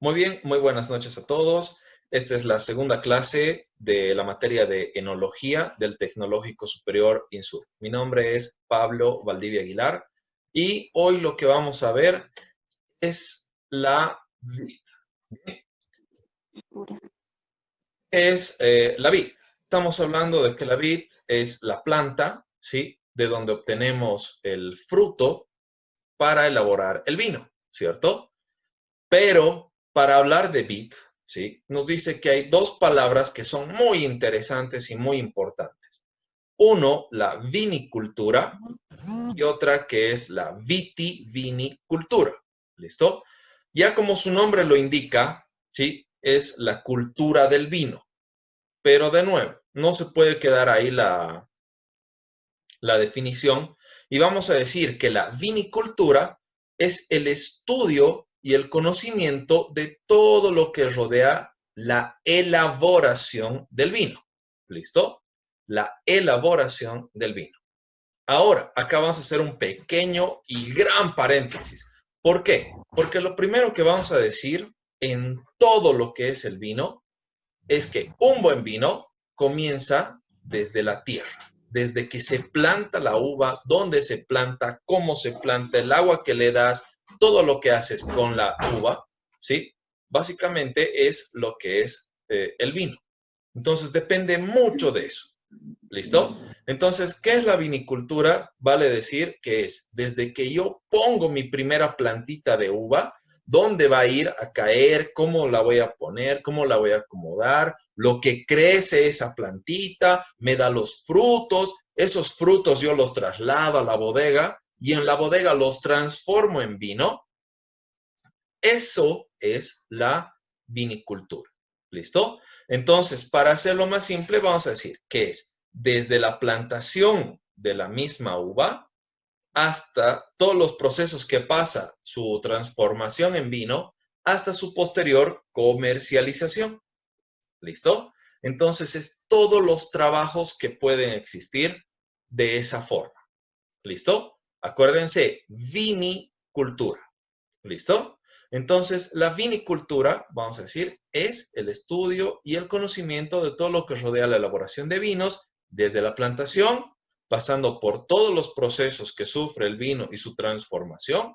Muy bien, muy buenas noches a todos. Esta es la segunda clase de la materia de enología del Tecnológico Superior INSUR. Mi nombre es Pablo Valdivia Aguilar y hoy lo que vamos a ver es la vid. La vid. Estamos hablando de que la vid es la planta, ¿sí? De donde obtenemos el fruto para elaborar el vino, ¿cierto? Pero para hablar de vid, ¿sí? Nos dice que hay dos palabras que son muy interesantes y muy importantes. Uno, la vinicultura, y otra que es la vitivinicultura. ¿Listo? Ya como su nombre lo indica, ¿sí? Es la cultura del vino. Pero de nuevo, no se puede quedar ahí la definición y vamos a decir que la vinicultura es el estudio y el conocimiento de todo lo que rodea la elaboración del vino. ¿Listo? La elaboración del vino. Ahora, acá vamos a hacer un pequeño y gran paréntesis. ¿Por qué? Porque lo primero que vamos a decir en todo lo que es el vino es que un buen vino comienza desde la tierra, desde que se planta la uva, dónde se planta, cómo se planta, el agua que le das, todo lo que haces con la uva, ¿sí? Básicamente es lo que es el vino. Entonces depende mucho de eso. ¿Listo? Entonces, ¿qué es la vinicultura? Vale decir que es desde que yo pongo mi primera plantita de uva, dónde va a ir a caer, cómo la voy a poner, cómo la voy a acomodar, lo que crece esa plantita, me da los frutos, esos frutos yo los traslado a la bodega y en la bodega los transformo en vino. Eso es la vinicultura. ¿Listo? Entonces, para hacerlo más simple, vamos a decir que es desde la plantación de la misma uva hasta todos los procesos que pasa su transformación en vino hasta su posterior comercialización. ¿Listo? Entonces, es todos los trabajos que pueden existir de esa forma. ¿Listo? Acuérdense, vinicultura. ¿Listo? Entonces, la vinicultura, vamos a decir, es el estudio y el conocimiento de todo lo que rodea la elaboración de vinos, desde la plantación, pasando por todos los procesos que sufre el vino y su transformación,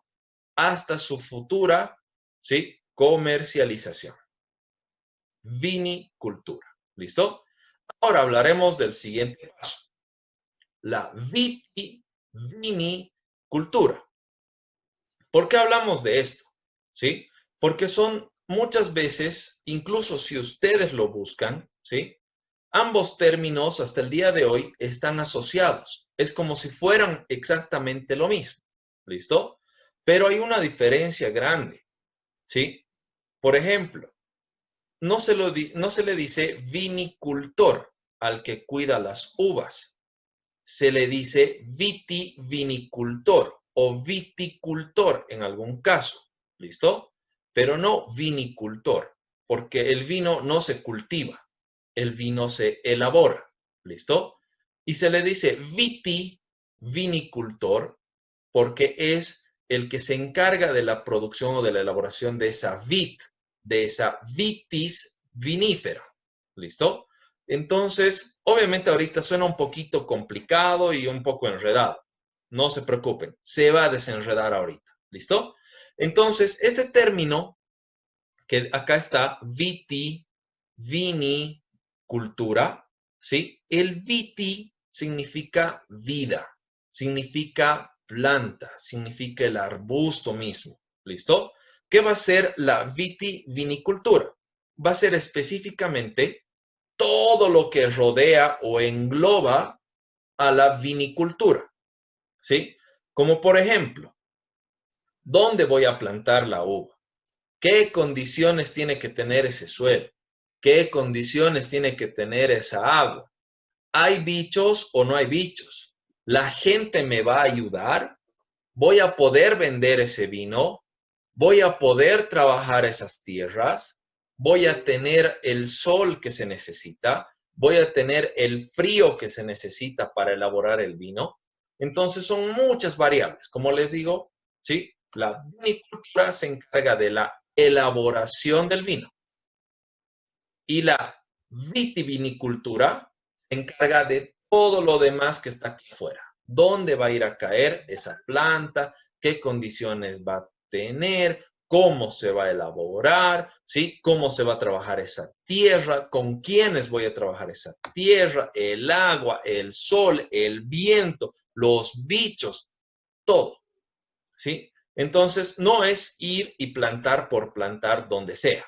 hasta su futura, ¿sí? Comercialización. Vinicultura. ¿Listo? Ahora hablaremos del siguiente paso. La vitivinicultura. ¿Por qué hablamos de esto? ¿Sí? Porque son muchas veces, incluso si ustedes lo buscan, ¿sí? Ambos términos hasta el día de hoy están asociados. Es como si fueran exactamente lo mismo. ¿Listo? Pero hay una diferencia grande, ¿sí? Por ejemplo, no se le dice vinicultor al que cuida las uvas. Se le dice vitivinicultor o viticultor en algún caso, ¿listo? Pero no vinicultor, porque el vino no se cultiva, el vino se elabora, ¿listo? Y se le dice vitivinicultor porque es el que se encarga de la producción o de la elaboración de esa vid, de esa vitis vinífera, ¿listo? Entonces, obviamente ahorita suena un poquito complicado y un poco enredado. No se preocupen, se va a desenredar ahorita. ¿Listo? Entonces, este término que acá está, vinicultura, ¿sí? El viti significa vida, significa planta, significa el arbusto mismo. ¿Listo? ¿Qué va a ser la vitivinicultura? Va a ser específicamente todo lo que rodea o engloba a la vinicultura, ¿sí? Como por ejemplo, ¿dónde voy a plantar la uva? ¿Qué condiciones tiene que tener ese suelo? ¿Qué condiciones tiene que tener esa agua? ¿Hay bichos o no hay bichos? ¿La gente me va a ayudar? ¿Voy a poder vender ese vino? ¿Voy a poder trabajar esas tierras? ¿Voy a tener el sol que se necesita? ¿Voy a tener el frío que se necesita para elaborar el vino? Entonces son muchas variables. Como les digo, ¿sí? La vinicultura se encarga de la elaboración del vino. Y la vitivinicultura se encarga de todo lo demás que está aquí afuera. ¿Dónde va a ir a caer esa planta? ¿Qué condiciones va a tener? ¿Cómo se va a elaborar? ¿Sí? ¿Cómo se va a trabajar esa tierra? ¿Con quiénes voy a trabajar esa tierra? El agua, el sol, el viento, los bichos, todo. ¿Sí? Entonces, no es ir y plantar por plantar donde sea.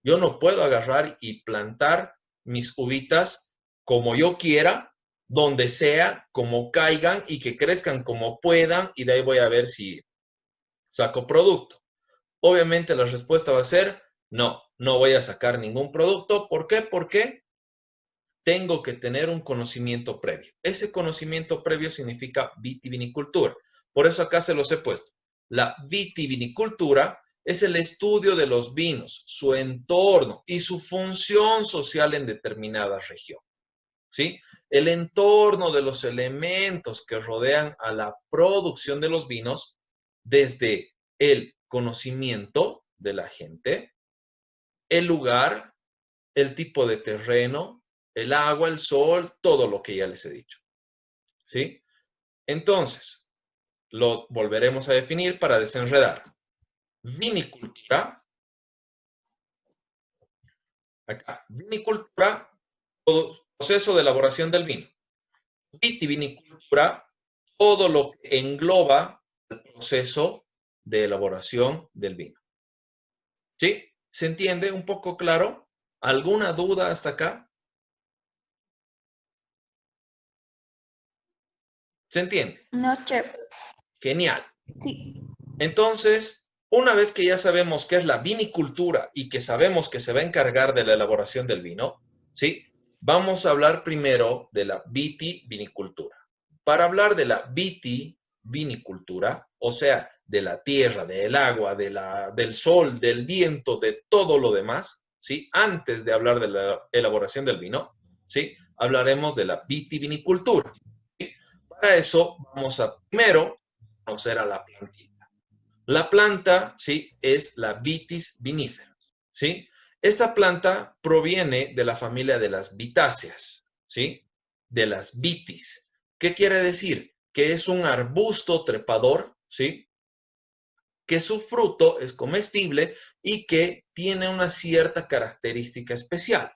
Yo no puedo agarrar y plantar mis uvitas como yo quiera, donde sea, como caigan y que crezcan como puedan, y de ahí voy a ver si saco producto. Obviamente la respuesta va a ser no, no voy a sacar ningún producto. ¿Por qué? Porque tengo que tener un conocimiento previo. Ese conocimiento previo significa vitivinicultura. Por eso acá se los he puesto. La vitivinicultura es el estudio de los vinos, su entorno y su función social en determinada región. ¿Sí? El entorno de los elementos que rodean a la producción de los vinos, desde el conocimiento de la gente, el lugar, el tipo de terreno, el agua, el sol, todo lo que ya les he dicho. ¿Sí? Entonces, lo volveremos a definir para desenredar. Vinicultura, acá, vinicultura, todo proceso de elaboración del vino. Vitivinicultura, todo lo que engloba el proceso de elaboración del vino. ¿Sí? ¿Se entiende un poco claro? ¿Alguna duda hasta acá? ¿Se entiende? No, chef. Genial. Sí. Entonces, una vez que ya sabemos qué es la vinicultura y que sabemos que se va a encargar de la elaboración del vino, ¿sí? Vamos a hablar primero de la vitivinicultura. Para hablar de la vitivinicultura, o sea, de la tierra, del agua, del sol, del viento, de todo lo demás, ¿sí? Antes de hablar de la elaboración del vino, ¿sí? Hablaremos de la vitivinicultura. ¿Sí? Para eso vamos a primero conocer a la plantita. La planta, ¿sí? Es la Vitis vinifera, ¿sí? Esta planta proviene de la familia de las vitáceas, ¿sí? De las vitis. ¿Qué quiere decir? Que es un arbusto trepador, ¿sí? Que su fruto es comestible y que tiene una cierta característica especial.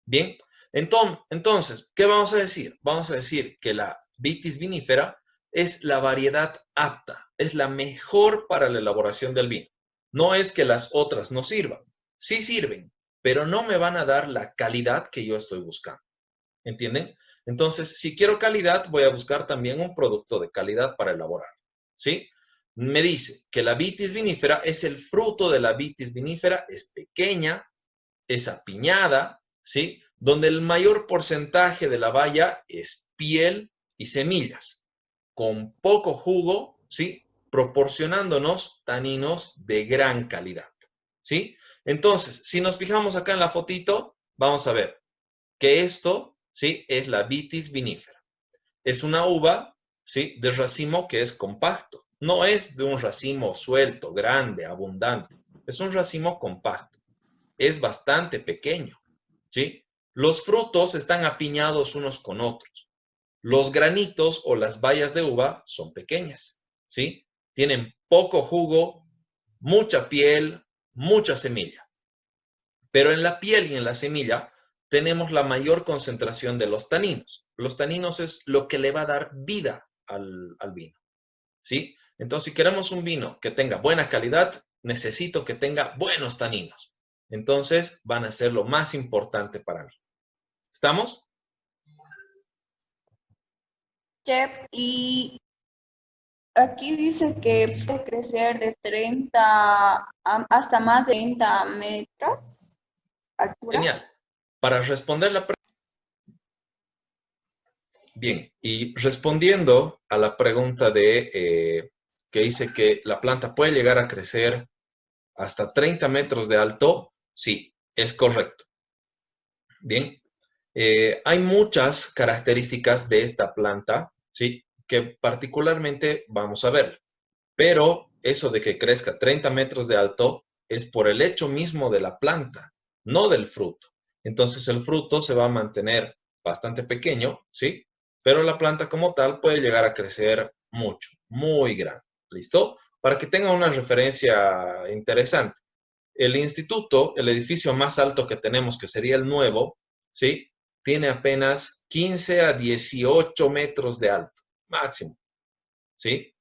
Bien, entonces, ¿qué vamos a decir? Vamos a decir que la Vitis vinifera es la variedad apta, es la mejor para la elaboración del vino. No es que las otras no sirvan, sí sirven, pero no me van a dar la calidad que yo estoy buscando. ¿Entienden? Entonces, si quiero calidad, voy a buscar también un producto de calidad para elaborar. ¿Sí? Me dice que la Vitis vinifera es el fruto de la Vitis vinifera, es pequeña, es apiñada, ¿sí? Donde el mayor porcentaje de la baya es piel y semillas, con poco jugo, ¿sí? Proporcionándonos taninos de gran calidad, ¿sí? Entonces, si nos fijamos acá en la fotito, vamos a ver que esto, ¿sí? Es la Vitis vinifera. Es una uva, ¿sí? De racimo que es compacto. No es de un racimo suelto, grande, abundante. Es un racimo compacto. Es bastante pequeño, ¿sí? Los frutos están apiñados unos con otros. Los granitos o las bayas de uva son pequeñas, ¿sí? Tienen poco jugo, mucha piel, mucha semilla. Pero en la piel y en la semilla tenemos la mayor concentración de los taninos. Los taninos es lo que le va a dar vida al vino, ¿sí? Entonces, si queremos un vino que tenga buena calidad, necesito que tenga buenos taninos. Entonces, van a ser lo más importante para mí. ¿Estamos? Chef, y aquí dice que puede crecer de 30 hasta más de 30 metros altura. Genial. Para responder la pregunta, bien, y respondiendo a la pregunta de que dice que la planta puede llegar a crecer hasta 30 metros de alto, sí, es correcto. Bien, hay muchas características de esta planta, ¿sí? Que particularmente vamos a ver. Pero eso de que crezca 30 metros de alto es por el hecho mismo de la planta, no del fruto. Entonces el fruto se va a mantener bastante pequeño, ¿sí? Pero la planta como tal puede llegar a crecer mucho, muy grande. ¿Listo? Para que tengan una referencia interesante. El instituto, el edificio más alto que tenemos, que sería el nuevo, ¿sí? Tiene apenas 15 a 18 metros de alto, máximo, ¿sí?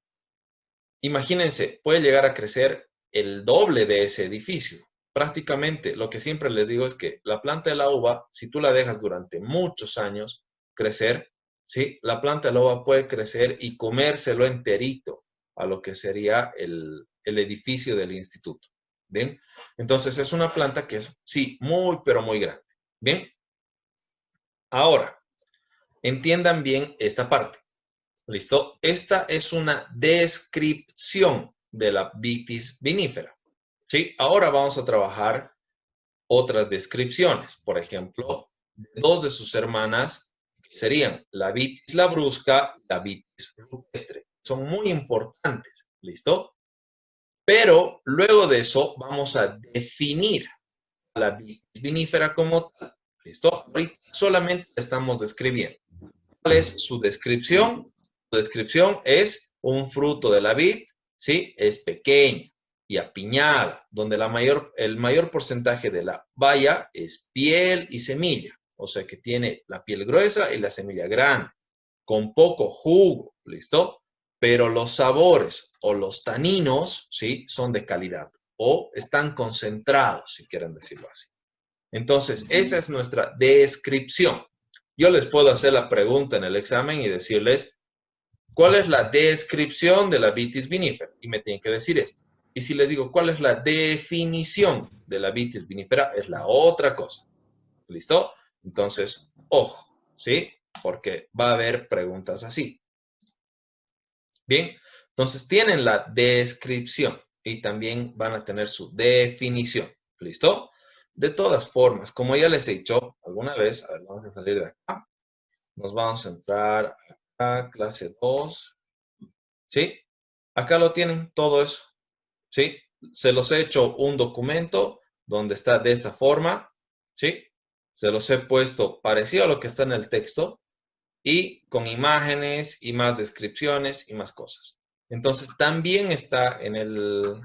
Imagínense, puede llegar a crecer el doble de ese edificio. Prácticamente, lo que siempre les digo es que la planta de la uva, si tú la dejas durante muchos años crecer, ¿sí? La planta de la uva puede crecer y comérselo enterito a lo que sería el edificio del instituto. ¿Bien? Entonces, es una planta que es, sí, muy, pero muy grande. ¿Bien? Ahora, entiendan bien esta parte. ¿Listo? Esta es una descripción de la vitis vinífera. ¿Sí? Ahora vamos a trabajar otras descripciones. Por ejemplo, dos de sus hermanas, que serían la vitis labrusca y la vitis rupestre. Son muy importantes. ¿Listo? Pero luego de eso vamos a definir a la vitis vinífera como tal. ¿Listo? Ahorita solamente estamos describiendo. ¿Cuál es su descripción? Su descripción es un fruto de la vid, ¿sí? Es pequeña y apiñada, donde el mayor porcentaje de la baya es piel y semilla, o sea que tiene la piel gruesa y la semilla grande, con poco jugo, ¿listo? Pero los sabores o los taninos, ¿sí? Son de calidad o están concentrados, si quieren decirlo así. Entonces, esa es nuestra descripción. Yo les puedo hacer la pregunta en el examen y decirles, ¿cuál es la descripción de la vitis vinífera? Y me tienen que decir esto. Y si les digo, ¿cuál es la definición de la vitis vinífera? Es la otra cosa. ¿Listo? Entonces, ojo, ¿sí? Porque va a haber preguntas así. Bien, entonces tienen la descripción y también van a tener su definición. ¿Listo? De todas formas, como ya les he dicho alguna vez, a ver, vamos a salir de acá. Nos vamos a entrar acá, clase 2. ¿Sí? Acá lo tienen, todo eso. ¿Sí? Se los he hecho un documento donde está de esta forma. ¿Sí? Se los he puesto parecido a lo que está en el texto y con imágenes y más descripciones y más cosas. Entonces, también está en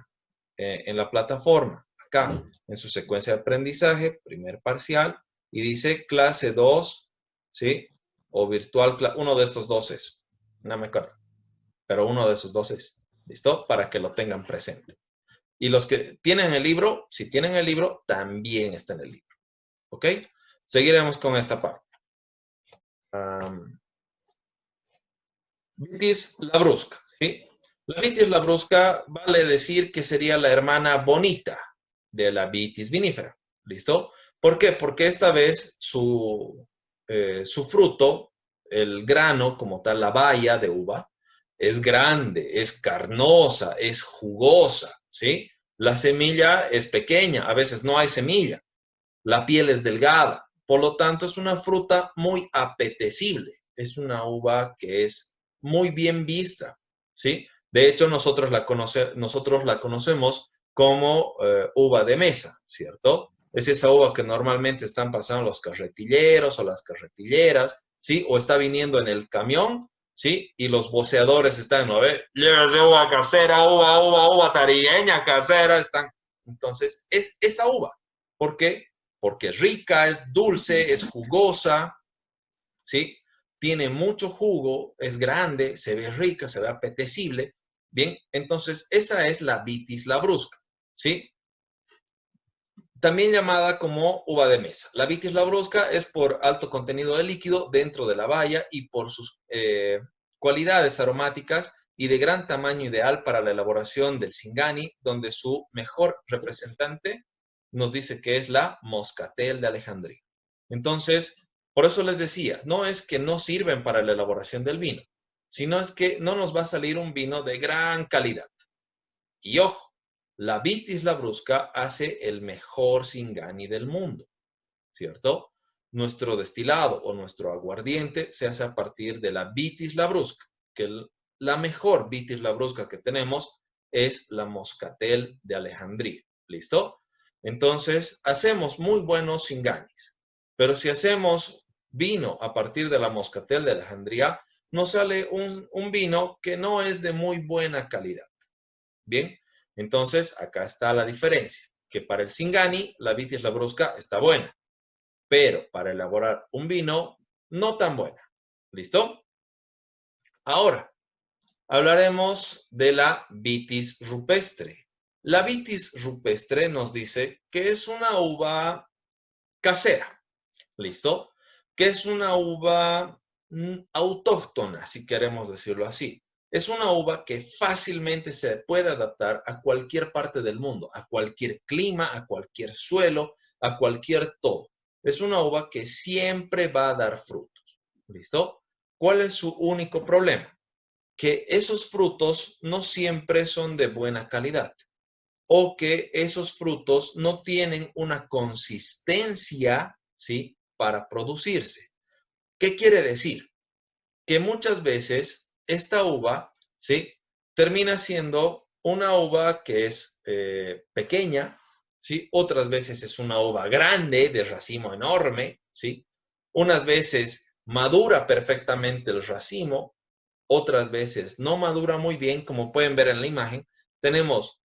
la plataforma, acá, en su secuencia de aprendizaje, primer parcial, y dice clase 2, ¿sí? O virtual, uno de estos dos es, no me acuerdo, pero uno de esos dos es, ¿listo? Para que lo tengan presente. Y los que tienen el libro, si tienen el libro, también está en el libro, ¿ok? Seguiremos con esta parte. Vitis labrusca, ¿sí? La vitis labrusca vale decir que sería la hermana bonita de la vitis vinífera, ¿listo? ¿Por qué? Porque esta vez su fruto, el grano como tal, la baya de uva, es grande, es carnosa, es jugosa, ¿sí? La semilla es pequeña, a veces no hay semilla. La piel es delgada, por lo tanto es una fruta muy apetecible. Es una uva que es muy bien vista, ¿sí? De hecho, nosotros la conocemos como uva de mesa, ¿cierto? Es esa uva que normalmente están pasando los carretilleros o las carretilleras, ¿sí? O está viniendo en el camión, ¿sí? Y los voceadores están, ¿no? Llévese uva casera, uva tarigueña casera, están. Entonces, es esa uva. ¿Por qué? Porque es rica, es dulce, es jugosa, ¿sí? Tiene mucho jugo, es grande, se ve rica, se ve apetecible. Bien, entonces esa es la vitis labrusca, ¿sí? También llamada como uva de mesa. La vitis labrusca es por alto contenido de líquido dentro de la baya y por sus cualidades aromáticas y de gran tamaño ideal para la elaboración del Singani, donde su mejor representante nos dice que es la Moscatel de Alejandría. Entonces, por eso les decía, no es que no sirven para la elaboración del vino, sino es que no nos va a salir un vino de gran calidad. Y ojo, la vitis labrusca hace el mejor Singani del mundo, ¿cierto? Nuestro destilado o nuestro aguardiente se hace a partir de la vitis labrusca, que la mejor vitis labrusca que tenemos es la Moscatel de Alejandría. ¿Listo? Entonces, hacemos muy buenos Singanis. Pero si hacemos vino a partir de la Moscatel de Alejandría, nos sale un vino que no es de muy buena calidad. Bien, entonces acá está la diferencia, que para el Singani la Vitis Labrusca está buena, pero para elaborar un vino no tan buena. ¿Listo? Ahora, hablaremos de la Vitis rupestre. La Vitis rupestre nos dice que es una uva casera. ¿Listo? Que es una uva autóctona, si queremos decirlo así. Es una uva que fácilmente se puede adaptar a cualquier parte del mundo, a cualquier clima, a cualquier suelo, a cualquier todo. Es una uva que siempre va a dar frutos. ¿Listo? ¿Cuál es su único problema? Que esos frutos no siempre son de buena calidad o que esos frutos no tienen una consistencia, ¿sí?, para producirse. ¿Qué quiere decir? Que muchas veces esta uva, ¿sí?, termina siendo una uva que es pequeña, ¿sí? Otras veces es una uva grande, de racimo enorme, ¿sí? Unas veces madura perfectamente el racimo, otras veces no madura muy bien, como pueden ver en la imagen. Tenemos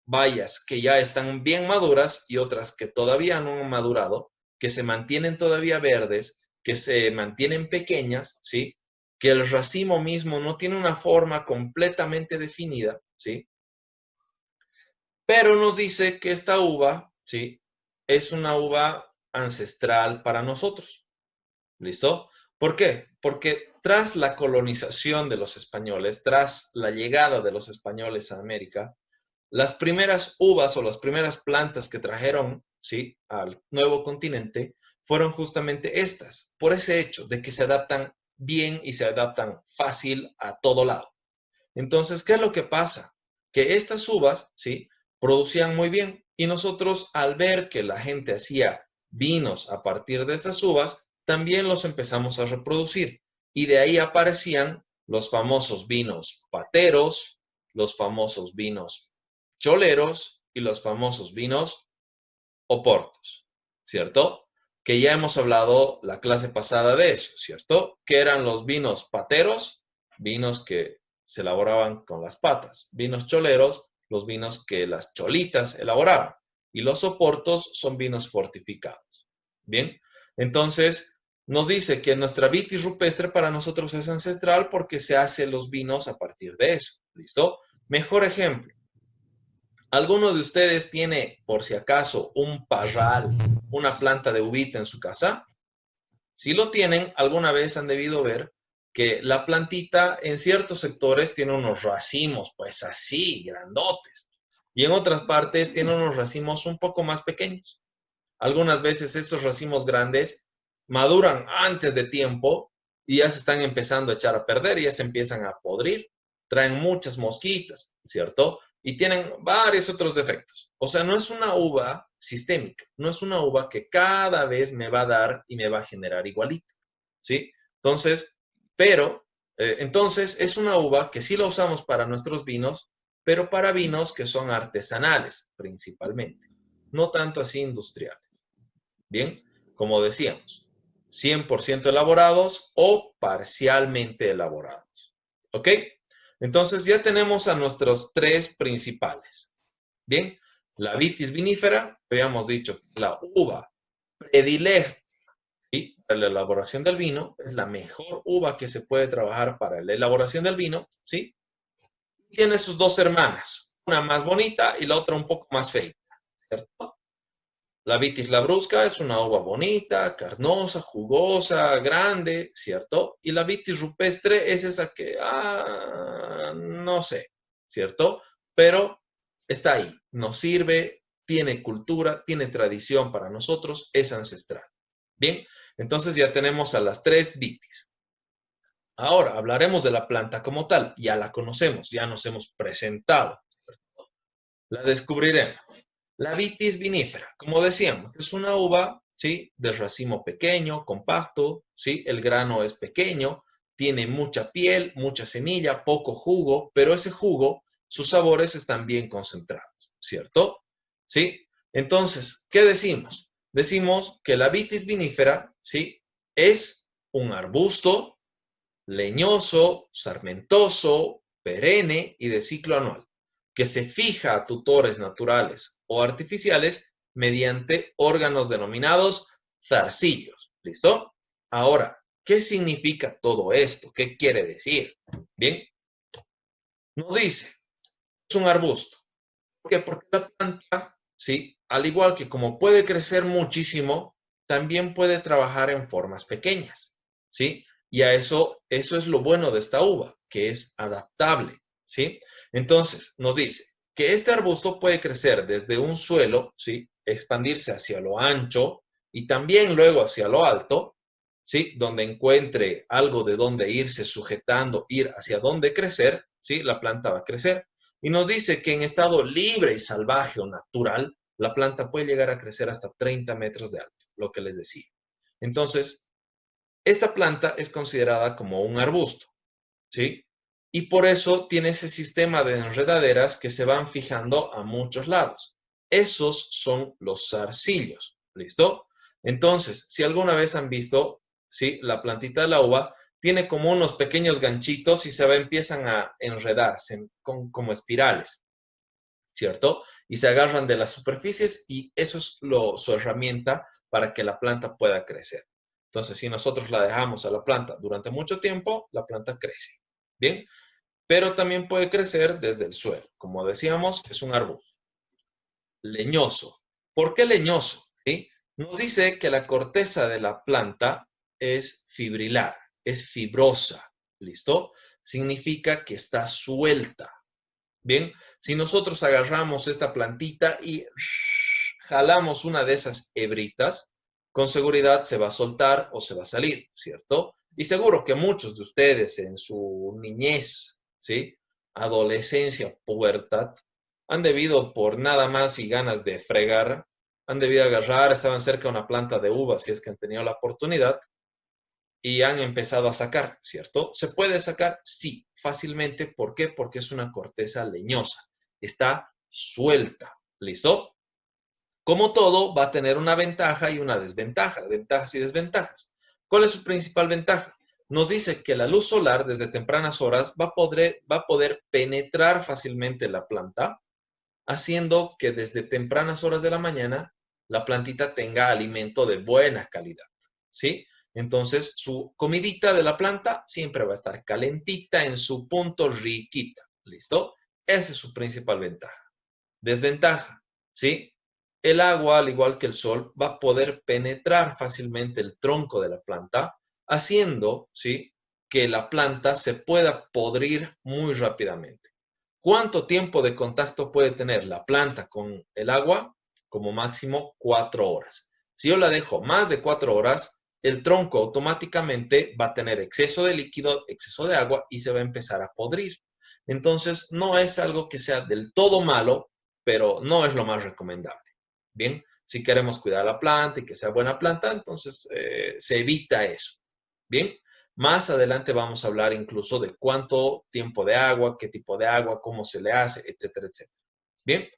bayas que ya están bien maduras y otras que todavía no han madurado, que se mantienen todavía verdes, que se mantienen pequeñas, ¿sí? Que el racimo mismo no tiene una forma completamente definida, ¿sí? Pero nos dice que esta uva, ¿sí?, es una uva ancestral para nosotros. ¿Listo? ¿Por qué? Porque tras la colonización de los españoles, tras la llegada de los españoles a América, las primeras uvas o las primeras plantas que trajeron, ¿sí?, al nuevo continente fueron justamente estas, por ese hecho de que se adaptan bien y se adaptan fácil a todo lado. Entonces, ¿qué es lo que pasa? Que estas uvas, ¿sí?, producían muy bien y nosotros, al ver que la gente hacía vinos a partir de estas uvas, también los empezamos a reproducir y de ahí aparecían los famosos vinos pateros, los famosos vinos choleros y los famosos vinos oportos, ¿cierto? Que ya hemos hablado la clase pasada de eso, ¿cierto? Que eran los vinos pateros, vinos que se elaboraban con las patas, vinos choleros, los vinos que las cholitas elaboraban, y los oportos son vinos fortificados. Bien, entonces nos dice que nuestra vitis rupestre para nosotros es ancestral porque se hacen los vinos a partir de eso, ¿listo? Mejor ejemplo. ¿Alguno de ustedes tiene, por si acaso, un parral, una planta de uvita en su casa? Si lo tienen, alguna vez han debido ver que la plantita en ciertos sectores tiene unos racimos, pues así, grandotes. Y en otras partes tiene unos racimos un poco más pequeños. Algunas veces esos racimos grandes maduran antes de tiempo y ya se están empezando a echar a perder y ya se empiezan a podrir. Traen muchas mosquitas, ¿cierto? Y tienen varios otros defectos. O sea, no es una uva sistémica, no es una uva que cada vez me va a dar y me va a generar igualito, ¿sí? Entonces, entonces es una uva que sí la usamos para nuestros vinos, pero para vinos que son artesanales principalmente, no tanto así industriales. Bien, como decíamos, 100% elaborados o parcialmente elaborados. ¿Ok? Entonces ya tenemos a nuestros tres principales. Bien, la vitis vinífera, habíamos dicho, la uva predilecta, ¿sí?, para la elaboración del vino, es la mejor uva que se puede trabajar para la elaboración del vino, ¿sí? Tiene sus dos hermanas, una más bonita y la otra un poco más fea, ¿cierto? La vitis labrusca es una uva bonita, carnosa, jugosa, grande, ¿cierto? Y la vitis rupestre es esa que, no sé, ¿cierto? Pero está ahí, nos sirve, tiene cultura, tiene tradición para nosotros, es ancestral. Bien, entonces ya tenemos a las tres vitis. Ahora hablaremos de la planta como tal, ya la conocemos, ya nos hemos presentado, ¿cierto? La descubriremos. La vitis vinífera, como decíamos, es una uva, ¿sí?, de racimo pequeño, compacto, ¿sí? El grano es pequeño, tiene mucha piel, mucha semilla, poco jugo, pero ese jugo, sus sabores están bien concentrados, ¿cierto? ¿sí? Entonces, ¿qué decimos? Decimos que la vitis vinífera, ¿sí? Es un arbusto leñoso, sarmentoso, perenne y de ciclo anual, que se fija a tutores naturales o artificiales mediante órganos denominados zarcillos. ¿Listo? Ahora, ¿qué significa todo esto? ¿Qué quiere decir? Bien, nos dice, es un arbusto. ¿Por qué? Porque la planta, ¿sí? Al igual que como puede crecer muchísimo, también puede trabajar en formas pequeñas, ¿sí? Y a eso es lo bueno de esta uva, que es adaptable, ¿sí? Entonces, nos dice que este arbusto puede crecer desde un suelo, ¿sí? Expandirse hacia lo ancho y también luego hacia lo alto, ¿sí? Donde encuentre algo de donde irse sujetando, ir hacia dónde crecer, ¿sí? La planta va a crecer. Y nos dice que en estado libre y salvaje o natural, la planta puede llegar a crecer hasta 30 metros de alto, lo que les decía. Entonces, esta planta es considerada como un arbusto, ¿sí? Y por eso tiene ese sistema de enredaderas que se van fijando a muchos lados. Esos son los zarcillos, ¿listo? Entonces, si alguna vez han visto, ¿sí? La plantita de la uva tiene como unos pequeños ganchitos y empiezan a enredarse como espirales, ¿cierto? Y se agarran de las superficies y eso es su herramienta para que la planta pueda crecer. Entonces, si nosotros la dejamos a la planta durante mucho tiempo, la planta crece. Bien, pero también puede crecer desde el suelo. Como decíamos, es un arbusto leñoso. ¿Por qué leñoso? ¿Sí? Nos dice que la corteza de la planta es fibrilar, es fibrosa. ¿Listo? Significa que está suelta. Bien, si nosotros agarramos esta plantita y jalamos una de esas hebritas, con seguridad se va a soltar o se va a salir, ¿cierto? Y seguro que muchos de ustedes en su niñez, ¿sí? Adolescencia, pubertad, han debido por nada más y ganas de fregar, han debido agarrar, estaban cerca de una planta de uvas si es que han tenido la oportunidad, y han empezado a sacar, ¿cierto? ¿Se puede sacar? Sí, fácilmente. ¿Por qué? Porque es una corteza leñosa. Está suelta. ¿Listo? Como todo, va a tener una ventaja y una desventaja, ventajas y desventajas. ¿Cuál es su principal ventaja? Nos dice que la luz solar desde tempranas horas va a poder penetrar fácilmente la planta, haciendo que desde tempranas horas de la mañana la plantita tenga alimento de buena calidad, ¿sí? Entonces, su comidita de la planta siempre va a estar calentita en su punto riquita, ¿listo? Esa es su principal ventaja. Desventaja, ¿sí? El agua, al igual que el sol, va a poder penetrar fácilmente el tronco de la planta, haciendo, ¿sí? Que la planta se pueda podrir muy rápidamente. ¿Cuánto tiempo de contacto puede tener la planta con el agua? Como máximo 4 horas. Si yo la dejo más de 4 horas, el tronco automáticamente va a tener exceso de líquido, exceso de agua y se va a empezar a podrir. Entonces, no es algo que sea del todo malo, pero no es lo más recomendable. Bien, si queremos cuidar la planta y que sea buena planta, entonces se evita eso. Bien, más adelante vamos a hablar incluso de cuánto tiempo de agua, qué tipo de agua, cómo se le hace, etcétera, etcétera. Bien,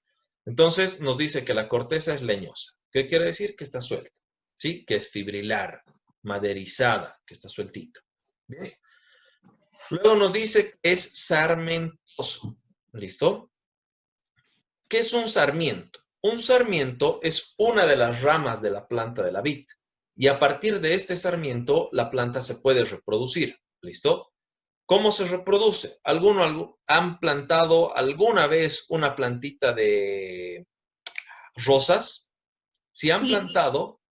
entonces nos dice que la corteza es leñosa. ¿Qué quiere decir? Que está suelta, ¿sí? Que es fibrilar, maderizada, que está sueltita. Bien. Luego nos dice que es sarmentoso. ¿Listo? ¿Qué es un sarmiento? Un sarmiento es una de las ramas de la planta de la vid. Y a partir de este sarmiento, la planta se puede reproducir. ¿Listo? ¿Cómo se reproduce? ¿Han plantado alguna vez una plantita de rosas? Si han Sí, plantado,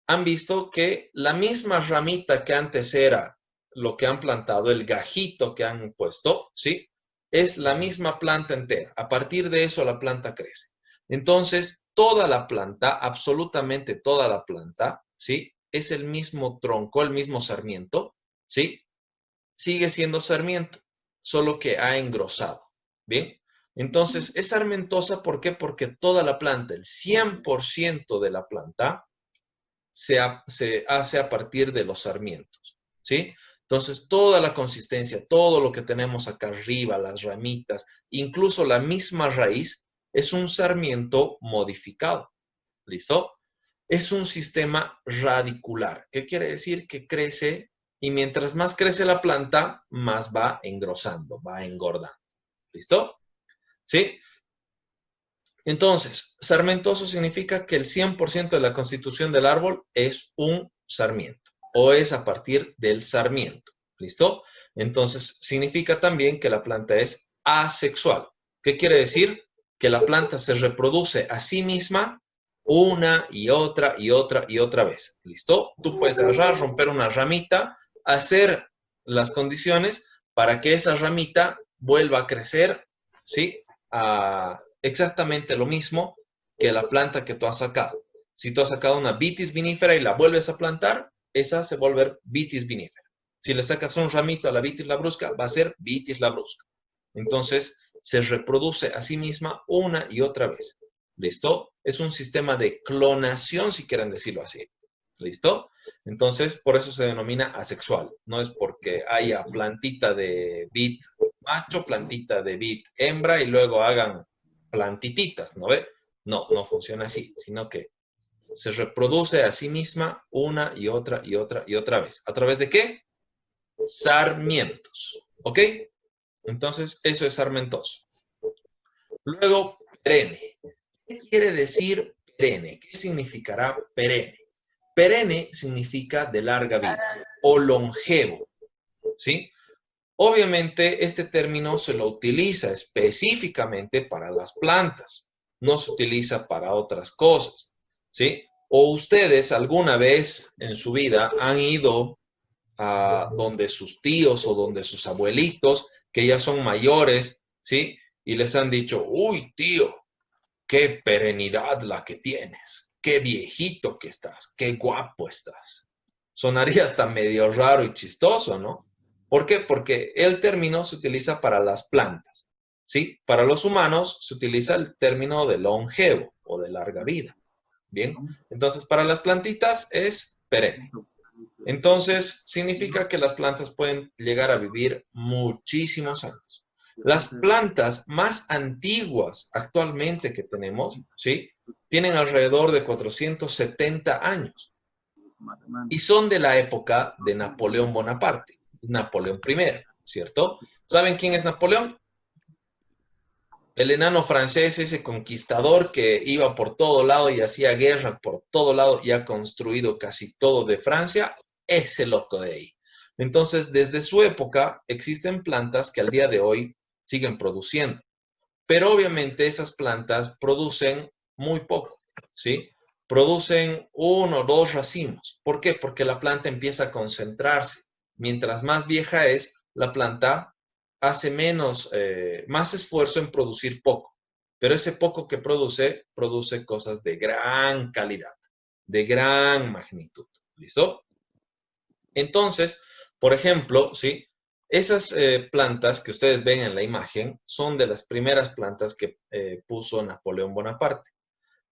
han visto que la misma ramita que antes era lo que han plantado, el gajito que han puesto, ¿sí? Es la misma planta entera. A partir de eso la planta crece. Entonces, toda la planta, absolutamente toda la planta, ¿sí? Es el mismo tronco, el mismo sarmiento, ¿sí? Sigue siendo sarmiento, solo que ha engrosado. ¿Bien? Entonces, es sarmentosa, ¿por qué? Porque toda la planta, el 100% de la planta, se hace a partir de los sarmientos, ¿sí? Entonces, toda la consistencia, todo lo que tenemos acá arriba, las ramitas, incluso la misma raíz, es un sarmiento modificado. ¿Listo? Es un sistema radicular. ¿Qué quiere decir? Que crece y mientras más crece la planta, más va engrosando, va engordando. ¿Listo? ¿Sí? Entonces, sarmentoso significa que el 100% de la constitución del árbol es un sarmiento o es a partir del sarmiento. ¿Listo? Entonces, significa también que la planta es asexual. ¿Qué quiere decir? Que la planta se reproduce a sí misma una y otra y otra y otra vez. ¿Listo? Tú puedes agarrar, romper una ramita, hacer las condiciones para que esa ramita vuelva a crecer, ¿sí? Exactamente lo mismo que la planta que tú has sacado. Si tú has sacado una vitis vinífera y la vuelves a plantar, esa se vuelve a volver vitis vinífera. Si le sacas un ramito a la vitis labrusca, va a ser vitis labrusca. Entonces, se reproduce a sí misma una y otra vez. ¿Listo? Es un sistema de clonación, si quieren decirlo así. ¿Listo? Entonces, por eso se denomina asexual. No es porque haya plantita de vid macho, plantita de vid hembra y luego hagan plantititas, ¿no ve? No, no funciona así, sino que se reproduce a sí misma una y otra y otra y otra vez. ¿A través de qué? Sarmientos. ¿Ok? Entonces, eso es sarmentoso. Luego, perenne. ¿Qué quiere decir perenne? ¿Qué significará perenne? Perenne significa de larga vida o longevo, ¿sí? Obviamente, este término se lo utiliza específicamente para las plantas, no se utiliza para otras cosas, ¿sí? O ustedes alguna vez en su vida han ido a donde sus tíos o donde sus abuelitos, que ya son mayores, ¿sí? Y les han dicho, uy, tío, qué perenidad la que tienes, qué viejito que estás, qué guapo estás. Sonaría hasta medio raro y chistoso, ¿no? ¿Por qué? Porque el término se utiliza para las plantas, ¿sí? Para los humanos se utiliza el término de longevo o de larga vida. Bien, entonces para las plantitas es perenne. Entonces significa que las plantas pueden llegar a vivir muchísimos años. Las plantas más antiguas actualmente que tenemos, ¿sí? Tienen alrededor de 470 años y son de la época de Napoleón Bonaparte, Napoleón I, ¿cierto? ¿Saben quién es Napoleón? El enano francés, ese conquistador que iba por todo lado y hacía guerra por todo lado y ha construido casi todo de Francia, ese loco de ahí. Entonces, desde su época existen plantas que al día de hoy siguen produciendo, pero obviamente esas plantas producen muy poco, ¿sí? Producen uno o dos racimos. ¿Por qué? Porque la planta empieza a concentrarse. Mientras más vieja es, la planta hace más esfuerzo en producir poco, pero ese poco que produce, produce cosas de gran calidad, de gran magnitud. ¿Listo? Entonces, por ejemplo, ¿sí? Esas plantas que ustedes ven en la imagen son de las primeras plantas que puso Napoleón Bonaparte.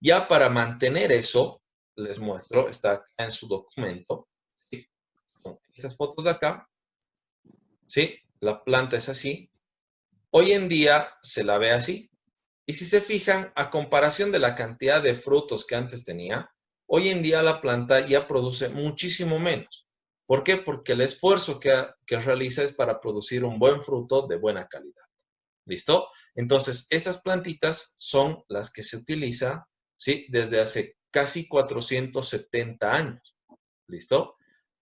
Ya para mantener eso, les muestro, está acá en su documento, ¿sí? Son esas fotos de acá, ¿sí? La planta es así. Hoy en día se la ve así. Y si se fijan, a comparación de la cantidad de frutos que antes tenía, hoy en día la planta ya produce muchísimo menos. ¿Por qué? Porque el esfuerzo que realiza es para producir un buen fruto de buena calidad. ¿Listo? Entonces, estas plantitas son las que se utilizan, ¿sí? Desde hace casi 470 años. ¿Listo?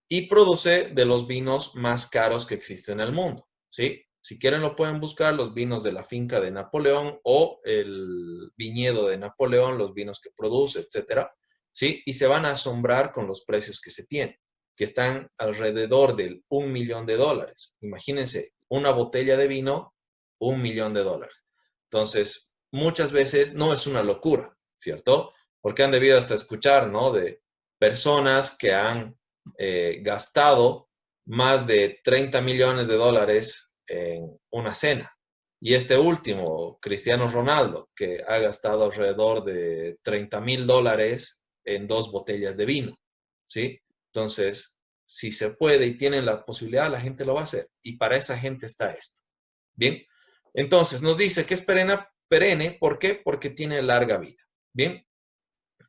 Y produce de los vinos más caros que existen en el mundo, ¿sí? Si quieren lo pueden buscar, los vinos de la finca de Napoleón o el viñedo de Napoleón, los vinos que produce, etcétera, ¿sí? Y se van a asombrar con los precios que se tienen, que están alrededor del $1.000.000. Imagínense, una botella de vino, $1.000.000. Entonces, muchas veces no es una locura, ¿cierto? Porque han debido hasta escuchar, ¿no? De personas que han gastado más de $30 millones en una cena. Y este último, Cristiano Ronaldo, que ha gastado alrededor de $30.000 en 2 botellas de vino, ¿sí? Entonces, si se puede y tienen la posibilidad, la gente lo va a hacer. Y para esa gente está esto. Bien, entonces nos dice que es perenne, perenne. ¿Por qué? Porque tiene larga vida. Bien,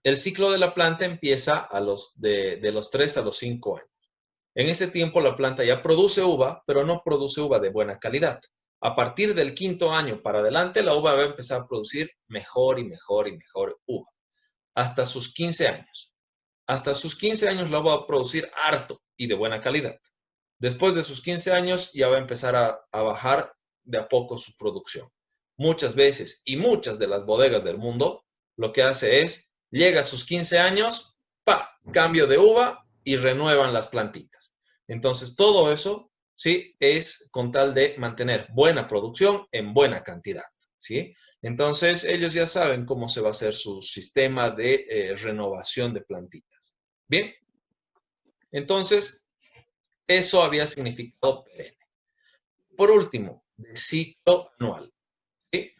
el ciclo de la planta empieza de los 3 a los 5 años. En ese tiempo la planta ya produce uva, pero no produce uva de buena calidad. A partir del 5.º año para adelante, la uva va a empezar a producir mejor y mejor y mejor uva. Hasta sus 15 años. Hasta sus 15 años la uva va a producir harto y de buena calidad. Después de sus 15 años ya va a empezar a bajar de a poco su producción. Muchas veces y muchas de las bodegas del mundo lo que hace es, llega a sus 15 años, cambio de uva y renuevan las plantitas. Entonces todo eso, ¿sí? Es con tal de mantener buena producción en buena cantidad, ¿sí? Entonces ellos ya saben cómo se va a hacer su sistema de renovación de plantitas. Bien, entonces eso había significado perenne. Por último, de ciclo anual, ¿sí?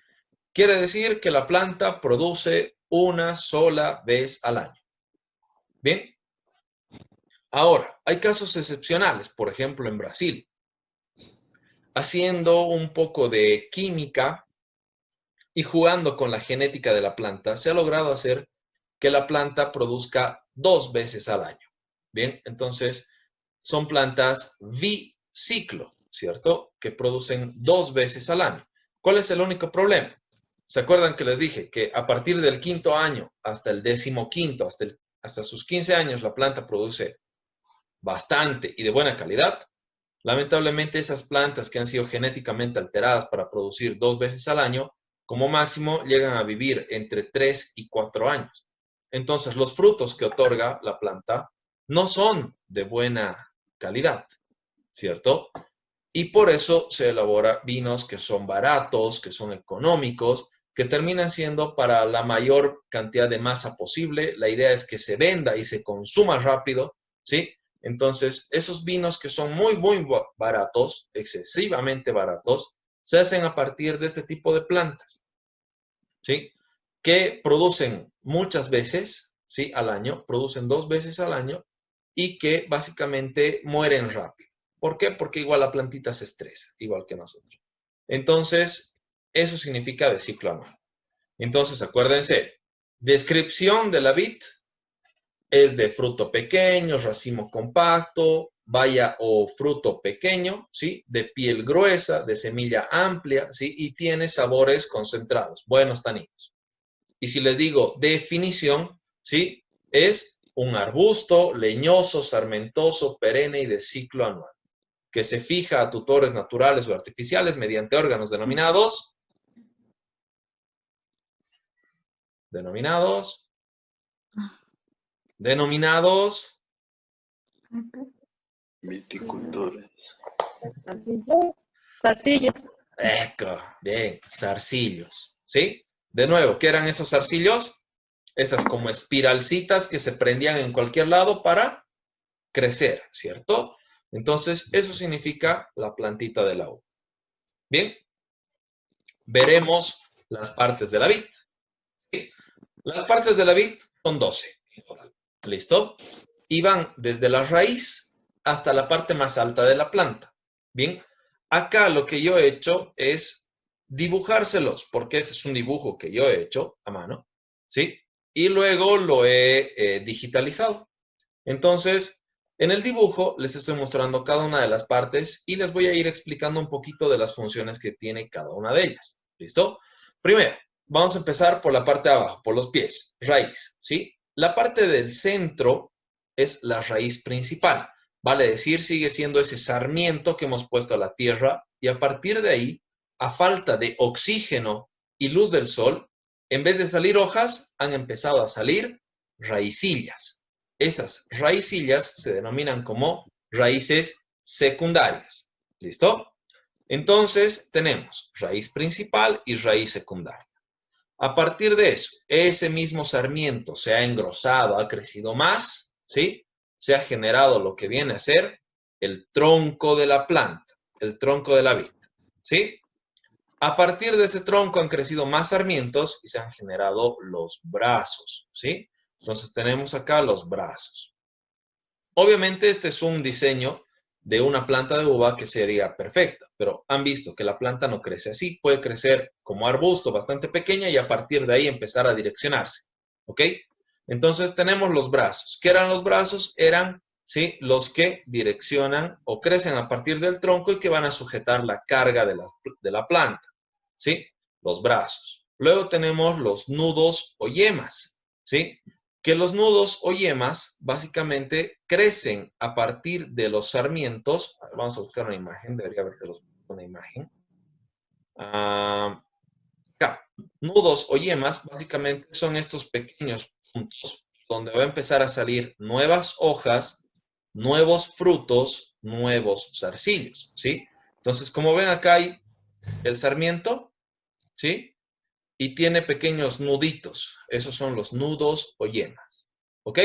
Quiere decir que la planta produce una sola vez al año. Bien. Ahora, hay casos excepcionales, por ejemplo, en Brasil. Haciendo un poco de química y jugando con la genética de la planta, se ha logrado hacer que la planta produzca 2 veces al año. Bien, entonces son plantas biciclo, ¿cierto? Que producen 2 veces al año. ¿Cuál es el único problema? ¿Se acuerdan que les dije que a partir del 5.º año hasta el 15.º, hasta sus 15 años, la planta produce bastante y de buena calidad? Lamentablemente, esas plantas que han sido genéticamente alteradas para producir 2 veces al año, como máximo llegan a vivir entre 3 y 4 años. Entonces, los frutos que otorga la planta no son de buena calidad, ¿cierto? Y por eso se elabora vinos que son baratos, que son económicos, que terminan siendo para la mayor cantidad de masa posible. La idea es que se venda y se consuma rápido, ¿sí? Entonces, esos vinos que son muy, muy baratos, excesivamente baratos, se hacen a partir de este tipo de plantas, ¿sí? Que producen muchas veces, ¿sí? Al año, producen 2 veces al año y que básicamente mueren rápido. ¿Por qué? Porque igual la plantita se estresa, igual que nosotros. Entonces, eso significa de ciclo anual. Entonces, acuérdense, descripción de la vid es de fruto pequeño, racimo compacto, baya o fruto pequeño, ¿sí? De piel gruesa, de semilla amplia, ¿sí? Y tiene sabores concentrados, buenos taninos. Y si les digo definición, ¿sí? Es un arbusto leñoso, sarmentoso, perenne y de ciclo anual, que se fija a tutores naturales o artificiales mediante órganos denominados Viticultores. Zarcillos. bien, zarcillos, ¿sí? De nuevo, ¿qué eran esos zarcillos? Esas como espiralcitas que se prendían en cualquier lado para crecer, ¿cierto? Entonces, eso significa la plantita de la uva. Bien, veremos las partes de la vid. ¿Sí? Las partes de la vid son 12. ¿Listo? Y van desde la raíz hasta la parte más alta de la planta. Bien, acá lo que yo he hecho es dibujárselos, porque este es un dibujo que yo he hecho a mano, ¿sí? Y luego lo he digitalizado. Entonces, en el dibujo les estoy mostrando cada una de las partes y les voy a ir explicando un poquito de las funciones que tiene cada una de ellas. ¿Listo? Primero, vamos a empezar por la parte de abajo, por los pies, raíz, ¿sí? La parte del centro es la raíz principal. Vale decir, sigue siendo ese sarmiento que hemos puesto a la tierra y a partir de ahí, a falta de oxígeno y luz del sol, en vez de salir hojas, han empezado a salir raicillas. Esas raicillas se denominan como raíces secundarias. ¿Listo? Entonces tenemos raíz principal y raíz secundaria. A partir de eso, ese mismo sarmiento se ha engrosado, ha crecido más, ¿sí? Se ha generado lo que viene a ser el tronco de la planta, el tronco de la vid, ¿sí? A partir de ese tronco han crecido más sarmientos y se han generado los brazos, ¿sí? Entonces tenemos acá los brazos. Obviamente este es un diseño de una planta de uva que sería perfecta, pero han visto que la planta no crece así, puede crecer como arbusto bastante pequeña y a partir de ahí empezar a direccionarse, ¿ok? Entonces tenemos los brazos. ¿Qué eran los brazos? Eran, ¿sí?, los que direccionan o crecen a partir del tronco y que van a sujetar la carga de la planta, ¿sí? Los brazos. Luego tenemos los nudos o yemas, ¿sí? Que los nudos o yemas básicamente crecen a partir de los sarmientos. A ver, vamos a buscar una imagen, debería haber una imagen. Acá. Nudos o yemas básicamente son estos pequeños puntos donde va a empezar a salir nuevas hojas, nuevos frutos, nuevos zarcillos, ¿sí? Entonces, como ven acá hay el sarmiento, ¿sí? Y tiene pequeños nuditos. Esos son los nudos o yemas. ¿Ok?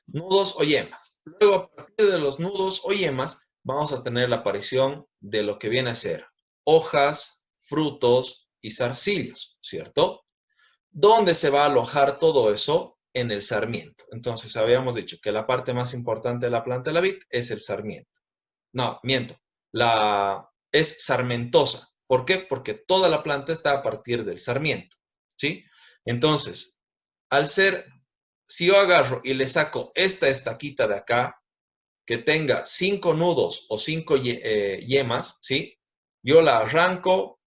Nudos o yemas. Luego, a partir de los nudos o yemas, vamos a tener la aparición de lo que viene a ser hojas, frutos y zarcillos, ¿cierto? ¿Dónde se va a alojar todo eso? En el sarmiento. Entonces, habíamos dicho que la parte más importante de la planta de la vid es el sarmiento. No, miento. Es sarmentosa. ¿Por qué? Porque toda la planta está a partir del sarmiento, ¿sí? Entonces, si yo agarro y le saco esta estaquita de acá, que tenga 5 nudos o 5 yemas, ¿sí? Yo la arranco,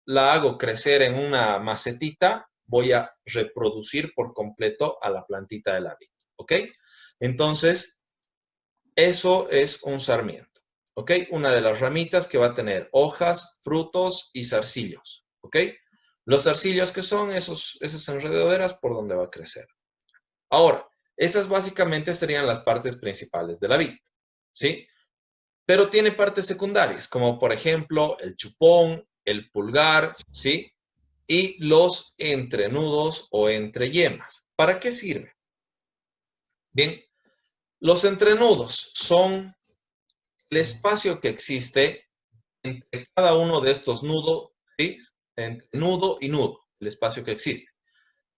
la hago crecer en una macetita, voy a reproducir por completo a la plantita de la vid, ¿ok? Entonces, eso es un sarmiento, ¿ok? Una de las ramitas que va a tener hojas, frutos y zarcillos, ¿ok? Los zarcillos que son esas enredaderas por donde va a crecer. Ahora, esas básicamente serían las partes principales de la vid, ¿sí? Pero tiene partes secundarias, como por ejemplo el chupón, el pulgar, ¿sí? Y los entrenudos o entreyemas. ¿Para qué sirve? Bien, los entrenudos son el espacio que existe entre cada uno de estos nudos, ¿sí? Entre nudo y nudo, el espacio que existe.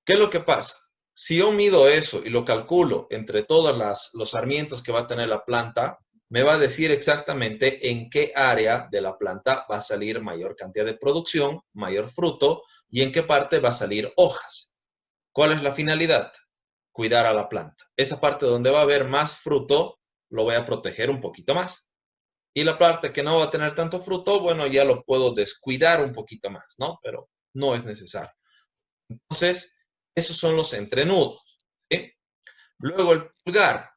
¿Qué es lo que pasa? Si yo mido eso y lo calculo entre todos los sarmientos que va a tener la planta, me va a decir exactamente en qué área de la planta va a salir mayor cantidad de producción, mayor fruto, y en qué parte va a salir hojas. ¿Cuál es la finalidad? Cuidar a la planta. Esa parte donde va a haber más fruto, lo voy a proteger un poquito más. Y la parte que no va a tener tanto fruto, bueno, ya lo puedo descuidar un poquito más, ¿no? Pero no es necesario. Entonces, esos son los entrenudos, ¿sí? Luego el pulgar.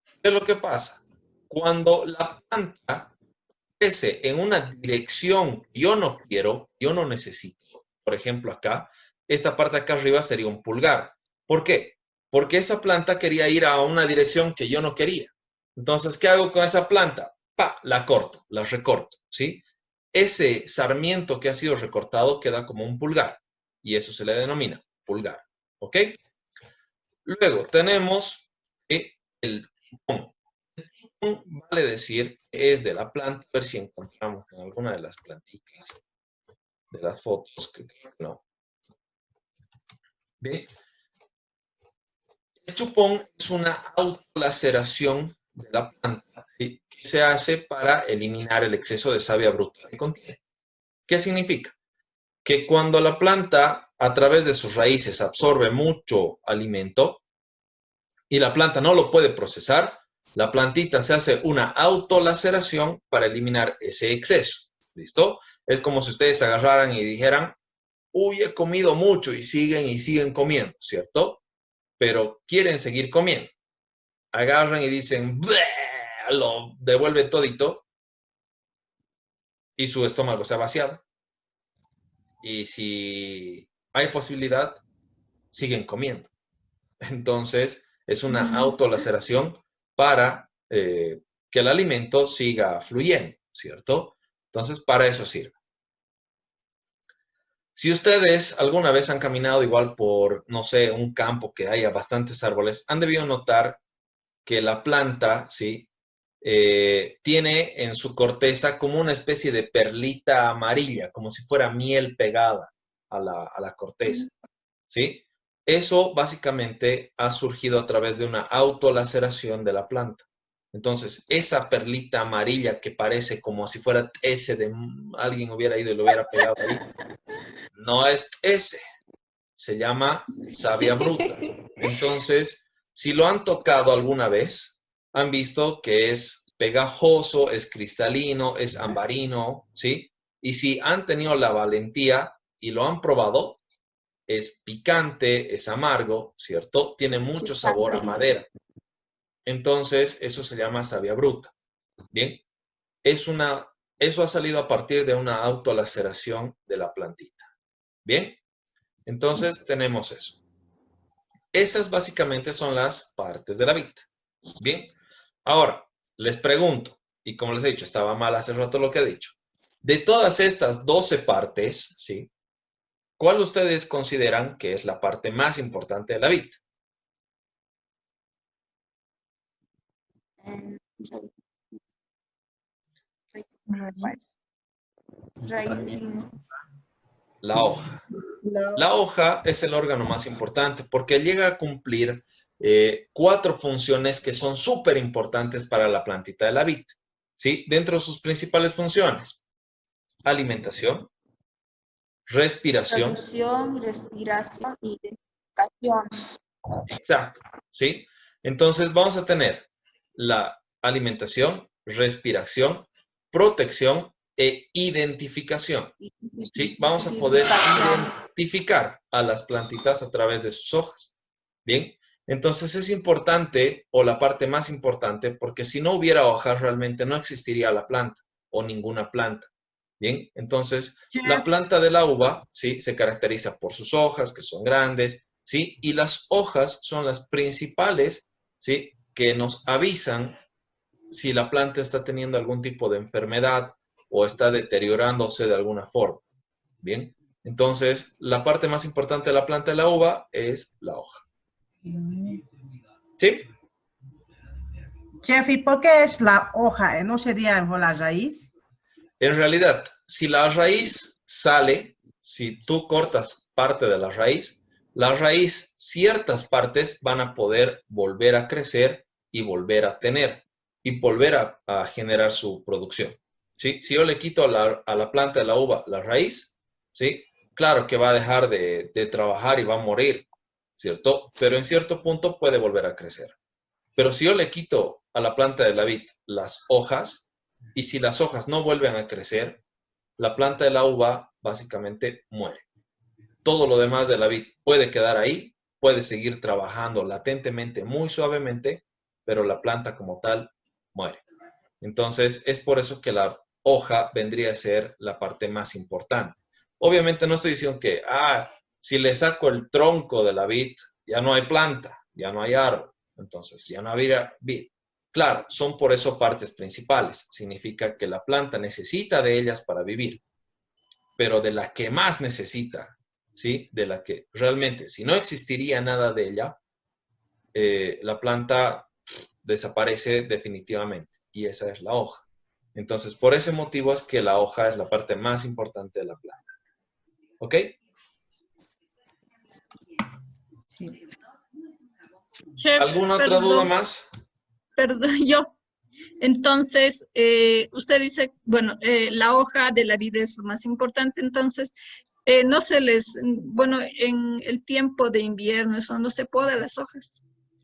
¿Qué es lo que pasa? Cuando la planta crece en una dirección que yo no quiero, yo no necesito, por ejemplo acá, esta parte acá arriba sería un pulgar. ¿Por qué? Porque esa planta quería ir a una dirección que yo no quería. Entonces, ¿qué hago con esa planta? ¡Pa! La corto, la recorto, ¿sí? Ese sarmiento que ha sido recortado queda como un pulgar y eso se le denomina pulgar, ¿ok? Luego tenemos el chupón. El chupón vale decir que es de la planta, a ver si encontramos en alguna de las plantitas de las fotos, que no. Bien. El chupón es una autolaceración de la planta, ¿sí?, que se hace para eliminar el exceso de savia bruta que contiene. ¿Qué significa? Que cuando la planta a través de sus raíces absorbe mucho alimento y la planta no lo puede procesar, la plantita se hace una autolaceración para eliminar ese exceso. ¿Listo? Es como si ustedes agarraran y dijeran, uy, he comido mucho y siguen comiendo, ¿cierto? Pero quieren seguir comiendo. Agarran y dicen, lo devuelven todito y su estómago se ha vaciado. Y si hay posibilidad, siguen comiendo. Entonces, es una autolaceración para que el alimento siga fluyendo, ¿cierto? Entonces, para eso sirve. Si ustedes alguna vez han caminado igual por, no sé, un campo que haya bastantes árboles, han debido notar que la planta, ¿sí?, tiene en su corteza como una especie de perlita amarilla, como si fuera miel pegada a la corteza, ¿sí? Eso básicamente ha surgido a través de una autolaceración de la planta. Entonces, esa perlita amarilla que parece como si fuera S de alguien hubiera ido y lo hubiera pegado ahí, no es S, se llama savia bruta. Entonces, si lo han tocado alguna vez, han visto que es pegajoso, es cristalino, es ambarino, ¿sí? Y si han tenido la valentía y lo han probado, es picante, es amargo, ¿cierto? Tiene mucho sabor a madera. Entonces, eso se llama savia bruta. Bien, eso ha salido a partir de una autolaceración de la plantita. Bien, entonces tenemos eso. Esas básicamente son las partes de la vid. Bien, ahora les pregunto, y como les he dicho, estaba mal hace rato lo que he dicho. De todas estas 12 partes, ¿sí? ¿Cuál ustedes consideran que es la parte más importante de la vid? La hoja. La hoja es el órgano más importante porque llega a cumplir 4 funciones que son súper importantes para la plantita de la vid. ¿Sí? Dentro de sus principales funciones, alimentación, respiración. Producción, respiración, identificación. Exacto. ¿Sí? Entonces vamos a tener la alimentación, respiración, protección e identificación. ¿Sí? Vamos a poder identificar a las plantitas a través de sus hojas. Bien, entonces es importante, o la parte más importante, porque si no hubiera hojas realmente no existiría la planta o ninguna planta. Bien, entonces la planta de la uva, ¿sí? Se caracteriza por sus hojas, que son grandes, ¿sí? Y las hojas son las principales, ¿sí? Que nos avisan si la planta está teniendo algún tipo de enfermedad o está deteriorándose de alguna forma. Bien, entonces la parte más importante de la planta de la uva es la hoja. ¿Sí? Chef, ¿y por qué es la hoja? ¿No sería la raíz? En realidad, si la raíz sale, si tú cortas parte de la raíz, ciertas partes van a poder volver a crecer y volver a tener y volver a generar su producción. ¿Sí? Si yo le quito a la planta de la uva la raíz, ¿sí? Claro que va a dejar de trabajar y va a morir, ¿cierto? Pero en cierto punto puede volver a crecer. Pero si yo le quito a la planta de la vid las hojas, y si las hojas no vuelven a crecer, la planta de la uva básicamente muere. Todo lo demás de la vid puede quedar ahí, puede seguir trabajando latentemente, muy suavemente, pero la planta como tal muere. Entonces, es por eso que la hoja vendría a ser la parte más importante. Obviamente no estoy diciendo que, si le saco el tronco de la vid, ya no hay planta, ya no hay árbol, entonces ya no habría vid. Claro, son por eso partes principales. Significa que la planta necesita de ellas para vivir, pero de la que más necesita, ¿sí? De la que realmente, si no existiría nada de ella, la planta desaparece definitivamente, y esa es la hoja. Entonces, por ese motivo es que la hoja es la parte más importante de la planta. ¿Ok? Chef, ¿Alguna otra duda más? Perdón, yo. Entonces, usted dice, bueno, la hoja de la vida es lo más importante, entonces, no se les, bueno, en el tiempo de invierno, eso no se poda las hojas.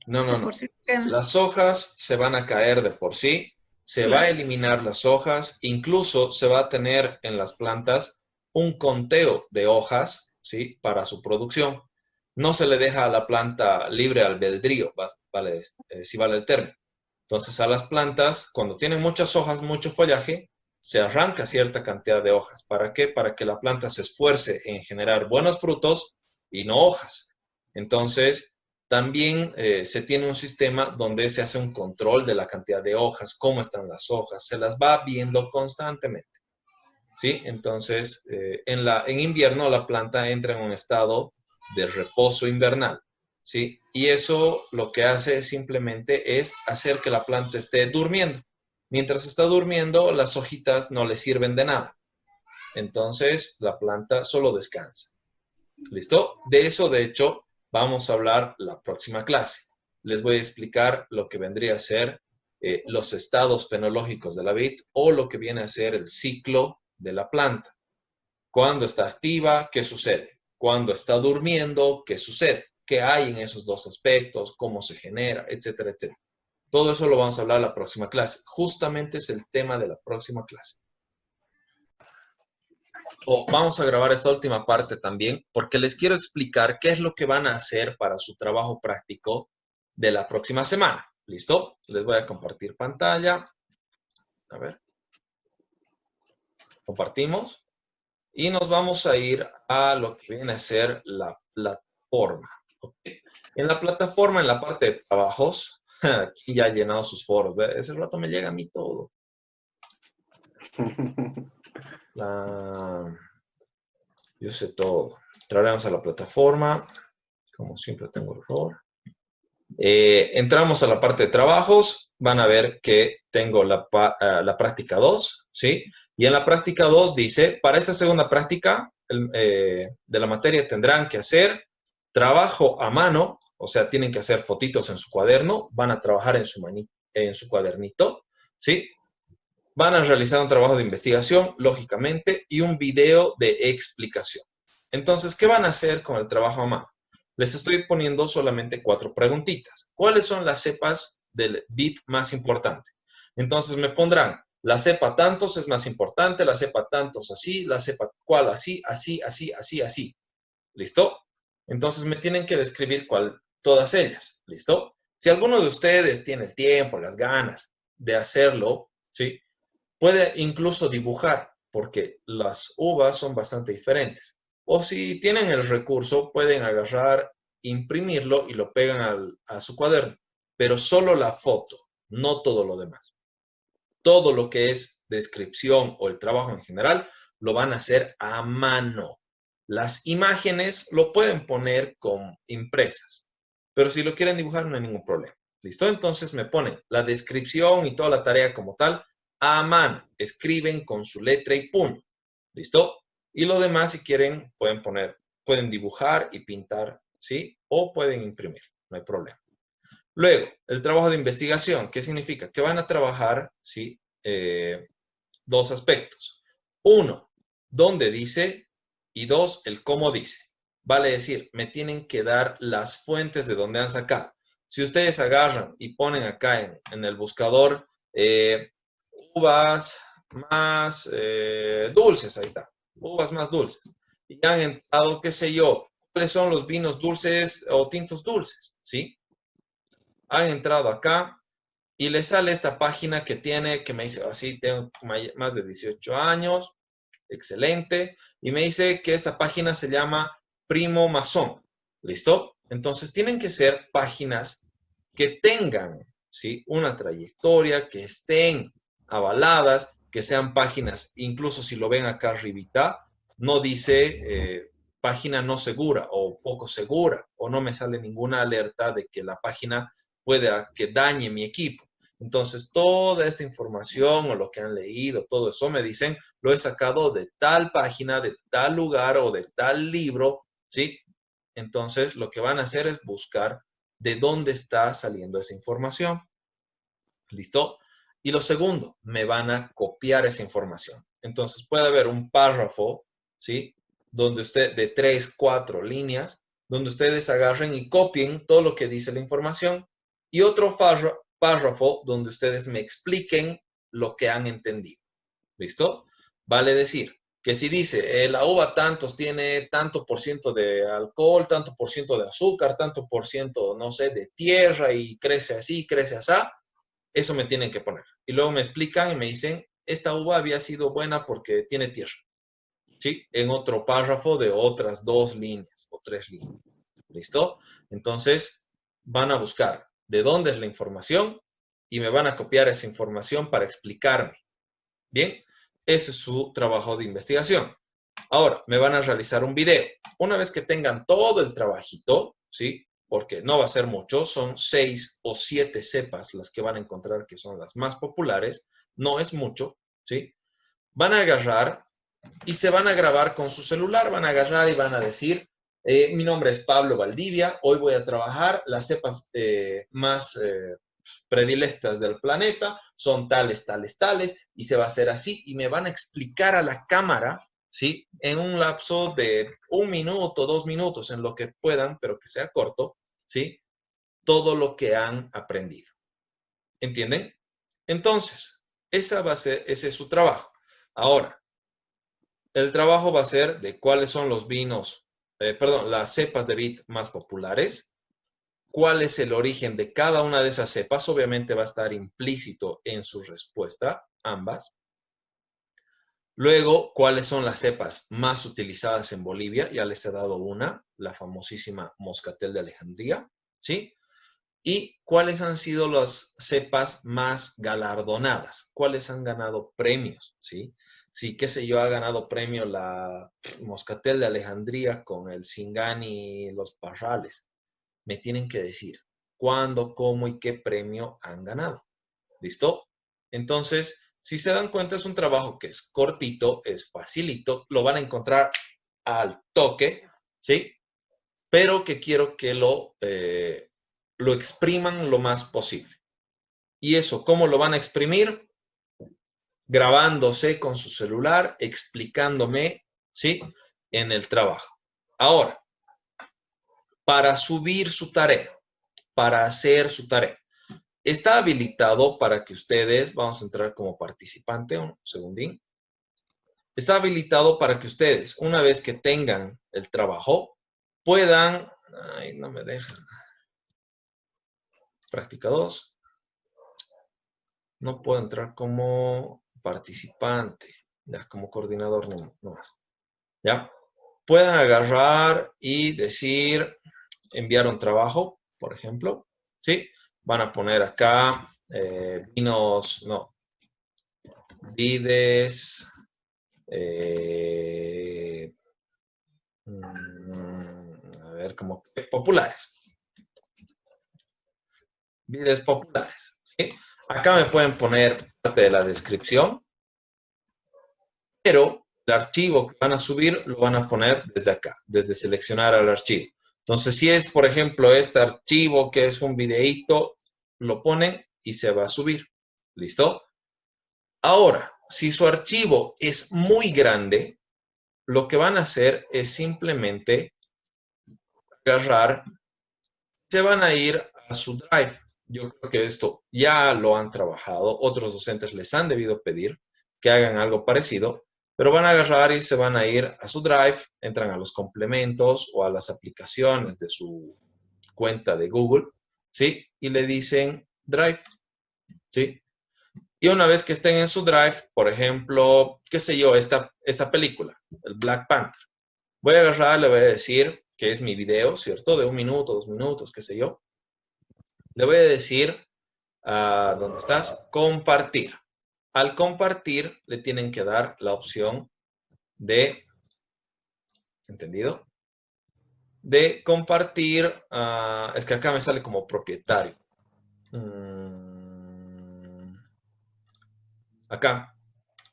No, no, no. Por si quedan. Las hojas se van a caer de por sí, se va a eliminar las hojas, incluso se va a tener en las plantas un conteo de hojas, ¿sí? Para su producción. No se le deja a la planta libre albedrío, vale, si vale el término. Entonces, a las plantas, cuando tienen muchas hojas, mucho follaje, se arranca cierta cantidad de hojas. ¿Para qué? Para que la planta se esfuerce en generar buenos frutos y no hojas. Entonces, también se tiene un sistema donde se hace un control de la cantidad de hojas, cómo están las hojas, se las va viendo constantemente. ¿Sí? Entonces, en invierno la planta entra en un estado de reposo invernal. ¿Sí? Y eso lo que hace simplemente es hacer que la planta esté durmiendo. Mientras está durmiendo, las hojitas no le sirven de nada. Entonces, la planta solo descansa. ¿Listo? De eso, de hecho, vamos a hablar la próxima clase. Les voy a explicar lo que vendría a ser los estados fenológicos de la vid o lo que viene a ser el ciclo de la planta. Cuando está activa, ¿qué sucede? Cuando está durmiendo, ¿qué sucede? ¿Qué hay en esos dos aspectos? ¿Cómo se genera? Etcétera, etcétera. Todo eso lo vamos a hablar en la próxima clase. Justamente es el tema de la próxima clase. Vamos a grabar esta última parte también porque les quiero explicar qué es lo que van a hacer para su trabajo práctico de la próxima semana. ¿Listo? Les voy a compartir pantalla. A ver. Compartimos. Y nos vamos a ir a lo que viene a ser la plataforma. ¿Okay? En la plataforma, en la parte de trabajos, aquí ya he llenado sus foros. ¿Ve? Ese rato me llega a mí todo. Yo sé todo. Entraremos a la plataforma. Como siempre tengo error. Entramos a la parte de trabajos. Van a ver que tengo la práctica 2, ¿sí? Y en la práctica 2 dice, para esta segunda práctica de la materia tendrán que hacer trabajo a mano, o sea, tienen que hacer fotitos en su cuaderno, van a trabajar en su cuadernito, ¿sí? Van a realizar un trabajo de investigación, lógicamente, y un video de explicación. Entonces, ¿qué van a hacer con el trabajo a mano? Les estoy poniendo solamente 4 preguntitas. ¿Cuáles son las cepas del bit más importante? Entonces me pondrán, la cepa tantos es más importante, la cepa tantos así, la cepa cual así, así, así, así, así. ¿Listo? Entonces me tienen que describir todas ellas. ¿Listo? Si alguno de ustedes tiene el tiempo, las ganas de hacerlo, ¿sí? Puede incluso dibujar, porque las uvas son bastante diferentes. O si tienen el recurso, pueden agarrar, imprimirlo y lo pegan a su cuaderno. Pero solo la foto, no todo lo demás. Todo lo que es descripción o el trabajo en general, lo van a hacer a mano. Las imágenes lo pueden poner con impresas. Pero si lo quieren dibujar, no hay ningún problema. ¿Listo? Entonces me ponen la descripción y toda la tarea como tal a mano. Escriben con su letra y puño. ¿Listo? Y lo demás, si quieren, pueden dibujar y pintar, ¿sí? O pueden imprimir, no hay problema. Luego, el trabajo de investigación, ¿qué significa? Que van a trabajar, ¿sí? 2 aspectos. 1, dónde dice, y 2, el cómo dice. Vale decir, me tienen que dar las fuentes de donde han sacado. Si ustedes agarran y ponen acá en el buscador uvas más dulces, ahí está, uvas más dulces. Y han entrado, qué sé yo, cuáles son los vinos dulces o tintos dulces, ¿sí? Han entrado acá y les sale esta página que me dice, así, tengo más de 18 años, excelente, y me dice que esta página se llama Primo Mason, ¿listo? Entonces tienen que ser páginas que tengan, ¿sí? Una trayectoria, que estén avaladas, que sean páginas, incluso si lo ven acá arribita, no dice página no segura o poco segura, o no me sale ninguna alerta de que la página pueda que dañe mi equipo. Entonces, toda esta información o lo que han leído, todo eso me dicen, lo he sacado de tal página, de tal lugar o de tal libro, ¿sí? Entonces, lo que van a hacer es buscar de dónde está saliendo esa información. ¿Listo? Y lo segundo, me van a copiar esa información. Entonces, puede haber un párrafo, ¿sí? Donde de 3, 4 líneas, donde ustedes agarren y copien todo lo que dice la información y otro párrafo donde ustedes me expliquen lo que han entendido. ¿Listo? Vale decir que si dice la uva tantos tiene tanto por ciento de alcohol, tanto por ciento de azúcar, tanto por ciento, no sé, de tierra y crece así, crece así, eso me tienen que poner. Y luego me explican y me dicen, esta uva había sido buena porque tiene tierra. ¿Sí? En otro párrafo de otras 2 líneas o 3 líneas. ¿Listo? Entonces, van a buscar de dónde es la información y me van a copiar esa información para explicarme. Bien, ese es su trabajo de investigación. Ahora, me van a realizar un video. Una vez que tengan todo el trabajito, ¿sí? Porque no va a ser mucho, son 6 o 7 cepas las que van a encontrar que son las más populares. No es mucho, ¿sí? Van a agarrar y se van a grabar con su celular, van a agarrar y van a decir, Mi nombre es Pablo Valdivia. Hoy voy a trabajar las cepas más predilectas del planeta. Son tales, tales, tales. Y se va a hacer así. Y me van a explicar a la cámara, ¿sí? En un lapso de 1 minuto, 2 minutos, en lo que puedan, pero que sea corto, ¿sí? Todo lo que han aprendido. ¿Entienden? Entonces, ese es su trabajo. Ahora, el trabajo va a ser de cuáles son los vinos, las cepas de vid más populares, cuál es el origen de cada una de esas cepas, obviamente va a estar implícito en su respuesta, ambas. Luego, cuáles son las cepas más utilizadas en Bolivia, ya les he dado una, la famosísima Moscatel de Alejandría, ¿sí? Y cuáles han sido las cepas más galardonadas, cuáles han ganado premios, ¿sí? Sí, qué sé yo, ha ganado premio la Moscatel de Alejandría con el Singani y los Parrales. Me tienen que decir cuándo, cómo y qué premio han ganado. ¿Listo? Entonces, si se dan cuenta, es un trabajo que es cortito, es facilito, lo van a encontrar al toque, ¿sí? Pero que quiero que lo expriman lo más posible. ¿Y eso cómo lo van a exprimir? Grabándose con su celular, explicándome, ¿sí? En el trabajo. Ahora, para subir su tarea, para hacer su tarea, está habilitado para que ustedes, vamos a entrar como participante, un segundín, está habilitado para que ustedes, una vez que tengan el trabajo, puedan, ay, no me dejan, práctica 2, no puedo entrar como participante, ya como coordinador no más, ya, puedan agarrar y decir, enviar un trabajo, por ejemplo, ¿sí? Van a poner acá vinos, no, vides, a ver, como populares. Vides populares, ¿sí? Acá me pueden poner parte de la descripción, pero el archivo que van a subir lo van a poner desde acá, desde seleccionar al archivo. Entonces, si es, por ejemplo, este archivo que es un videíto, lo ponen y se va a subir. ¿Listo? Ahora, si su archivo es muy grande, lo que van a hacer es simplemente agarrar, se van a ir a su Drive. Yo creo que esto ya lo han trabajado, otros docentes les han debido pedir que hagan algo parecido, pero van a agarrar y se van a ir a su Drive, entran a los complementos o a las aplicaciones de su cuenta de Google, ¿sí? Y le dicen Drive, ¿sí? Y una vez que estén en su Drive, por ejemplo, qué sé yo, esta película, el Black Panther, voy a agarrar, le voy a decir que es mi video, ¿cierto? De 1 minuto, 2 minutos, qué sé yo. Le voy a decir, ¿dónde estás? Compartir. Al compartir, le tienen que dar la opción de, ¿entendido? De compartir, es que acá me sale como propietario. Acá,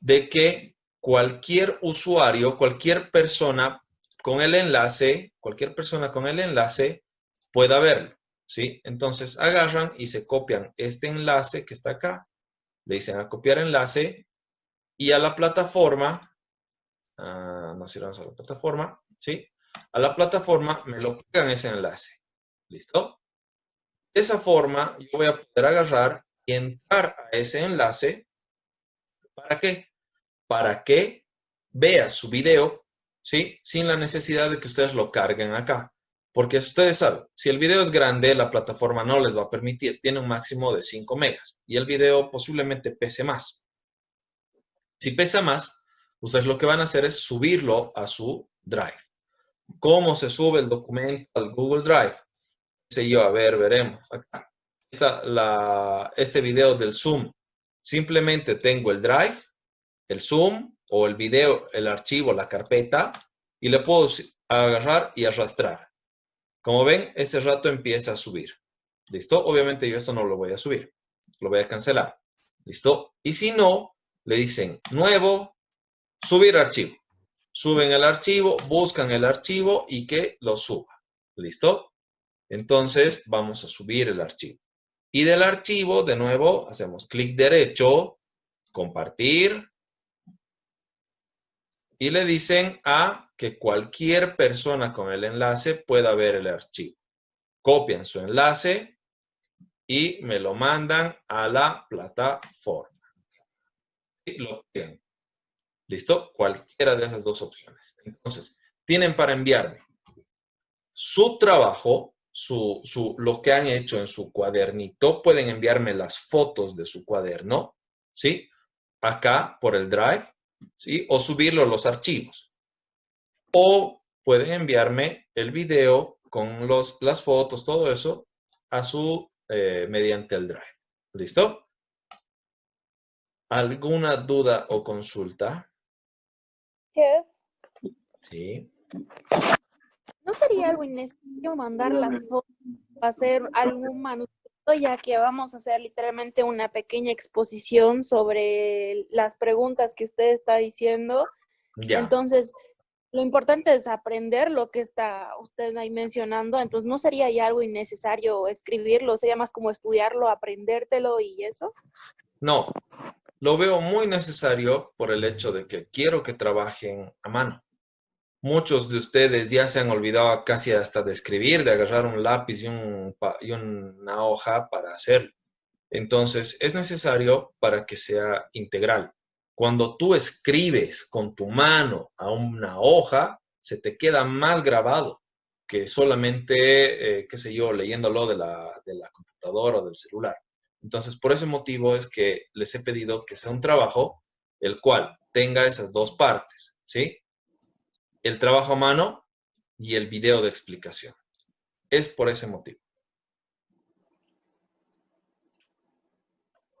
de que cualquier usuario, cualquier persona con el enlace, pueda verlo, ¿sí? Entonces agarran y se copian este enlace que está acá, le dicen a copiar enlace y a la plataforma, nos iremos a la plataforma, ¿sí? A la plataforma me lo pegan ese enlace, ¿listo? De esa forma yo voy a poder agarrar y entrar a ese enlace. ¿Para qué? Para que vea su video, ¿sí? Sin la necesidad de que ustedes lo carguen acá. Porque ustedes saben, si el video es grande, la plataforma no les va a permitir. Tiene un máximo de 5 megas. Y el video posiblemente pese más. Si pesa más, ustedes lo que van a hacer es subirlo a su Drive. ¿Cómo se sube el documento al Google Drive? Sé yo, a ver, veremos. Acá está este video del Zoom. Simplemente tengo el Drive, el Zoom o el video, el archivo, la carpeta, y le puedo agarrar y arrastrar. Como ven, ese rato empieza a subir. ¿Listo? Obviamente yo esto no lo voy a subir. Lo voy a cancelar. ¿Listo? Y si no, le dicen nuevo, subir archivo. Suben el archivo, buscan el archivo y que lo suba. ¿Listo? Entonces vamos a subir el archivo. Y del archivo, de nuevo, hacemos clic derecho, compartir. Y le dicen a que cualquier persona con el enlace pueda ver el archivo. Copian su enlace y me lo mandan a la plataforma. Y lo pegan. ¿Listo? Cualquiera de esas dos opciones. Entonces, tienen para enviarme su trabajo, lo que han hecho en su cuadernito. Pueden enviarme las fotos de su cuaderno, ¿sí? Acá por el Drive, ¿sí? O subirlo a los archivos. O pueden enviarme el video con las fotos, todo eso, mediante el Drive. ¿Listo? ¿Alguna duda o consulta? Chef, Sí. ¿no sería algo innecesario mandar las fotos o hacer algún manuscrito, ya que vamos a hacer literalmente una pequeña exposición sobre las preguntas que usted está diciendo? Ya. Entonces, lo importante es aprender lo que está usted ahí mencionando. Entonces, ¿no sería ya algo innecesario escribirlo? ¿Sería más como estudiarlo, aprendértelo y eso? No, lo veo muy necesario por el hecho de que quiero que trabajen a mano. Muchos de ustedes ya se han olvidado casi hasta de escribir, de agarrar un lápiz y una hoja para hacerlo. Entonces, es necesario para que sea integral. Cuando tú escribes con tu mano a una hoja, se te queda más grabado que solamente, qué sé yo, leyéndolo de la computadora o del celular. Entonces, por ese motivo es que les he pedido que sea un trabajo el cual tenga esas dos partes, ¿sí? El trabajo a mano y el video de explicación. Es por ese motivo.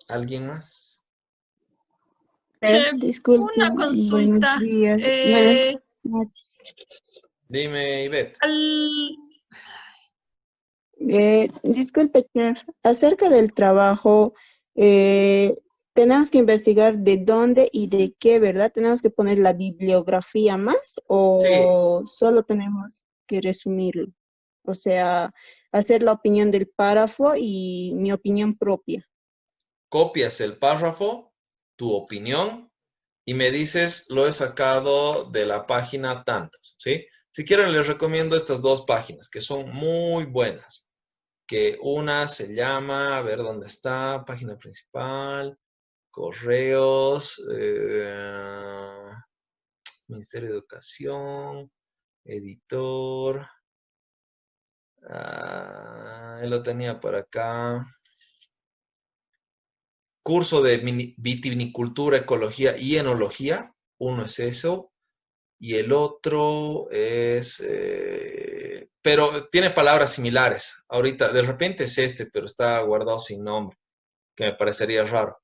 ¿Alguien más? Chef, Disculpe, una buenos consulta. días. Eh, Buenas noches. Dime, Ivette. al- Disculpe, chef, acerca del trabajo, eh, tenemos que investigar de dónde y de qué, ¿verdad? ¿Tenemos que poner la bibliografía más Sí, o solo tenemos que resumirlo? O sea, hacer la opinión del párrafo y mi opinión propia. copias el párrafo, tu opinión, y me dices, lo he sacado de la página tantos, ¿sí? Si quieren, les recomiendo estas dos páginas, que son muy buenas. Que una se llama, a ver dónde está, página principal, correos, Ministerio de Educación, editor, él lo tenía por acá. Curso de vitivinicultura, ecología y enología. Uno es eso. Y el otro es, pero tiene palabras similares. Ahorita, de repente es este, pero está guardado sin nombre, que me parecería raro.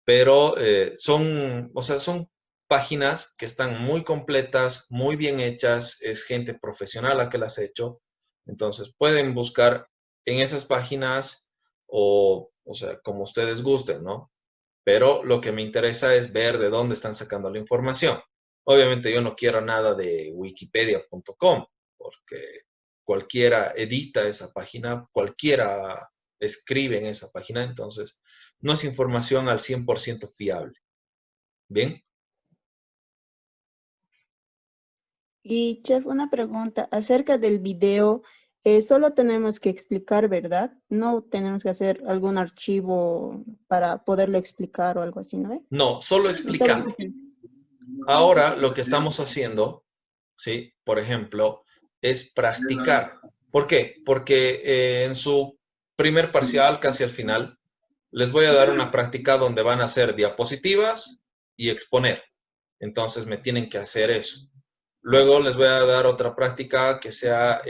Pero o sea, son páginas que están muy completas, muy bien hechas, es gente profesional la que las ha hecho. Entonces pueden buscar en esas páginas o sea, como ustedes gusten, ¿no? Pero lo que me interesa es ver de dónde están sacando la información. Obviamente yo no quiero nada de wikipedia.com, porque cualquiera edita esa página, cualquiera escribe en esa página, entonces no es información al 100% fiable. ¿Bien? Y chef, una pregunta acerca del video. Solo tenemos que explicar, ¿verdad? No tenemos que hacer algún archivo para poderlo explicar o algo así, ¿no? No, solo explicando. Ahora lo que estamos haciendo, ¿sí? Por ejemplo, es practicar. ¿Por qué? Porque en su primer parcial, casi al final, les voy a dar una práctica donde van a hacer diapositivas y exponer. Entonces me tienen que hacer eso. Luego les voy a dar otra práctica que sea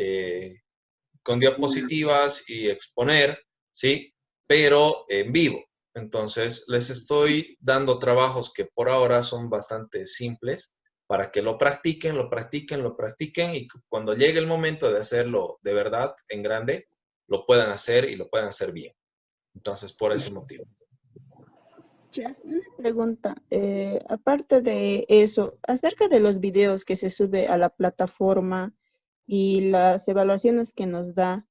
con diapositivas y exponer, ¿sí? Pero en vivo. Entonces les estoy dando trabajos que por ahora son bastante simples para que lo practiquen, lo practiquen, lo practiquen y cuando llegue el momento de hacerlo de verdad en grande, lo puedan hacer y lo puedan hacer bien. Entonces, por ese motivo. Chef, una pregunta. Aparte de eso, acerca de los videos que se sube a la plataforma y las evaluaciones que nos da,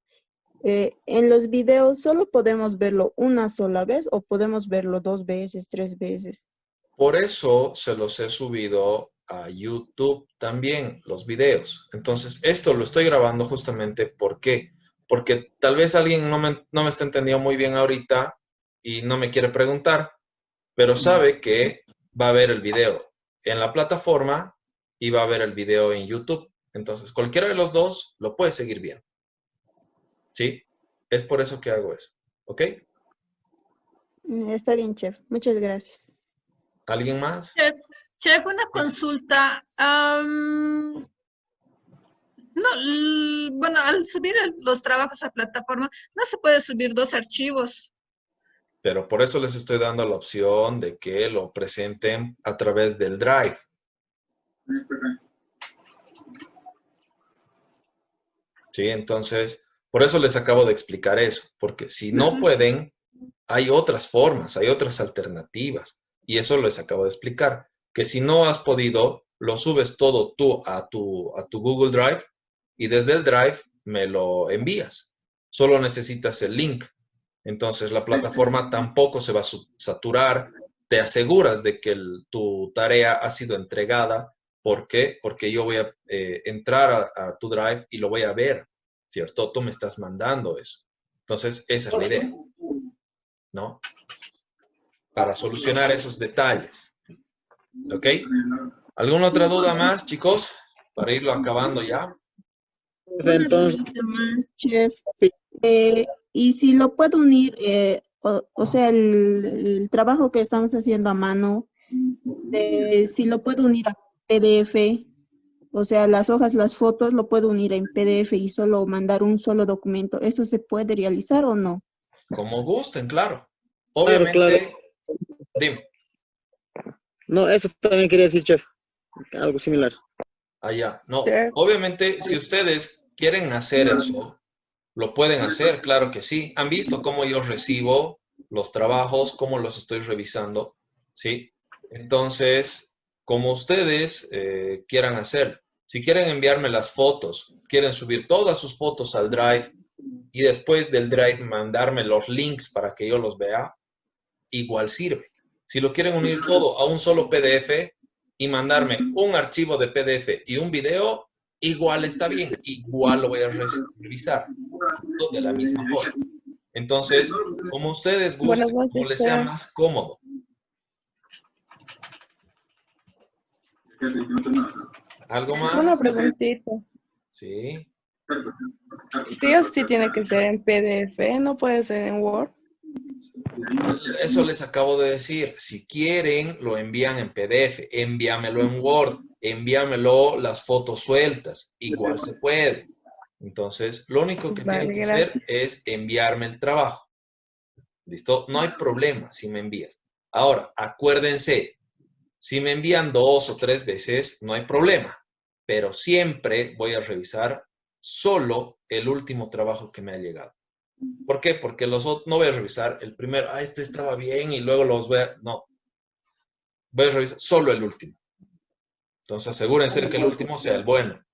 en los videos solo podemos verlo una sola vez o podemos verlo 2 veces, 3 veces. Por eso se los he subido a YouTube también, los videos. Entonces, esto lo estoy grabando justamente, ¿por qué? Porque tal vez alguien no me está entendiendo muy bien ahorita y no me quiere preguntar, pero sabe que va a ver el video en la plataforma y va a ver el video en YouTube. Entonces, cualquiera de los dos lo puede seguir viendo. ¿Sí? Es por eso que hago eso. ¿Ok? Está bien, chef. Muchas gracias. ¿Alguien más? Chef, una consulta. No, bueno, al subir los trabajos a plataforma, no se puede subir 2 archivos. Pero por eso les estoy dando la opción de que lo presenten a través del Drive. Sí, entonces, por eso les acabo de explicar eso, porque si no pueden, hay otras formas, hay otras alternativas. Y eso les acabo de explicar, que si no has podido, lo subes todo tú a tu Google Drive y desde el Drive me lo envías. Solo necesitas el link. Entonces la plataforma tampoco se va a saturar. Te aseguras de que tu tarea ha sido entregada. ¿Por qué? Porque yo voy a entrar a tu Drive y lo voy a ver, ¿cierto? Tú me estás mandando eso. Entonces, esa es la idea, ¿no? Para solucionar esos detalles. ¿Ok? ¿Alguna otra duda más, chicos? Para irlo acabando ya. Una Entonces, pregunta más, chef. Y si lo puedo unir, o sea, el trabajo que estamos haciendo a mano, si lo puedo unir a PDF, o sea, las hojas, las fotos, lo puedo unir en PDF y solo mandar un solo documento. ¿Eso se puede realizar o no? Como gusten, claro. claro, Obviamente, dime. no, eso también quería decir, chef, algo similar. Allá. No, Sí. obviamente, si ustedes quieren hacer eso, lo pueden hacer, claro que sí. ¿Han visto cómo yo recibo los trabajos, cómo los estoy revisando? ¿Sí? Entonces, como ustedes quieran hacer, si quieren enviarme las fotos, quieren subir todas sus fotos al Drive y después del Drive mandarme los links para que yo los vea, igual sirve. Si lo quieren unir todo a un solo PDF y mandarme un archivo de PDF y un video, igual está bien, igual lo voy a revisar de la misma forma. Entonces, como ustedes gusten, Buenas como noches, les sea chef. más cómodo. ¿Algo Una más? preguntita. Sí. ¿Sí o sí tiene que ser en PDF? ¿No puede ser en Word? Eso les acabo de decir. Si quieren, lo envían en PDF. Envíamelo en Word. Envíamelo las fotos sueltas. Igual se puede. Entonces, lo único que tienen Vale, que gracias. hacer es enviarme el trabajo. ¿Listo? No hay problema si me envías. Ahora, acuérdense, si me envían 2 o 3 veces, no hay problema. Pero siempre voy a revisar solo el último trabajo que me ha llegado. ¿Por qué? Porque los otros no voy a revisar el primero, este estaba bien y luego los voy a... No, voy a revisar solo el último. Entonces asegúrense que el último sea el bueno.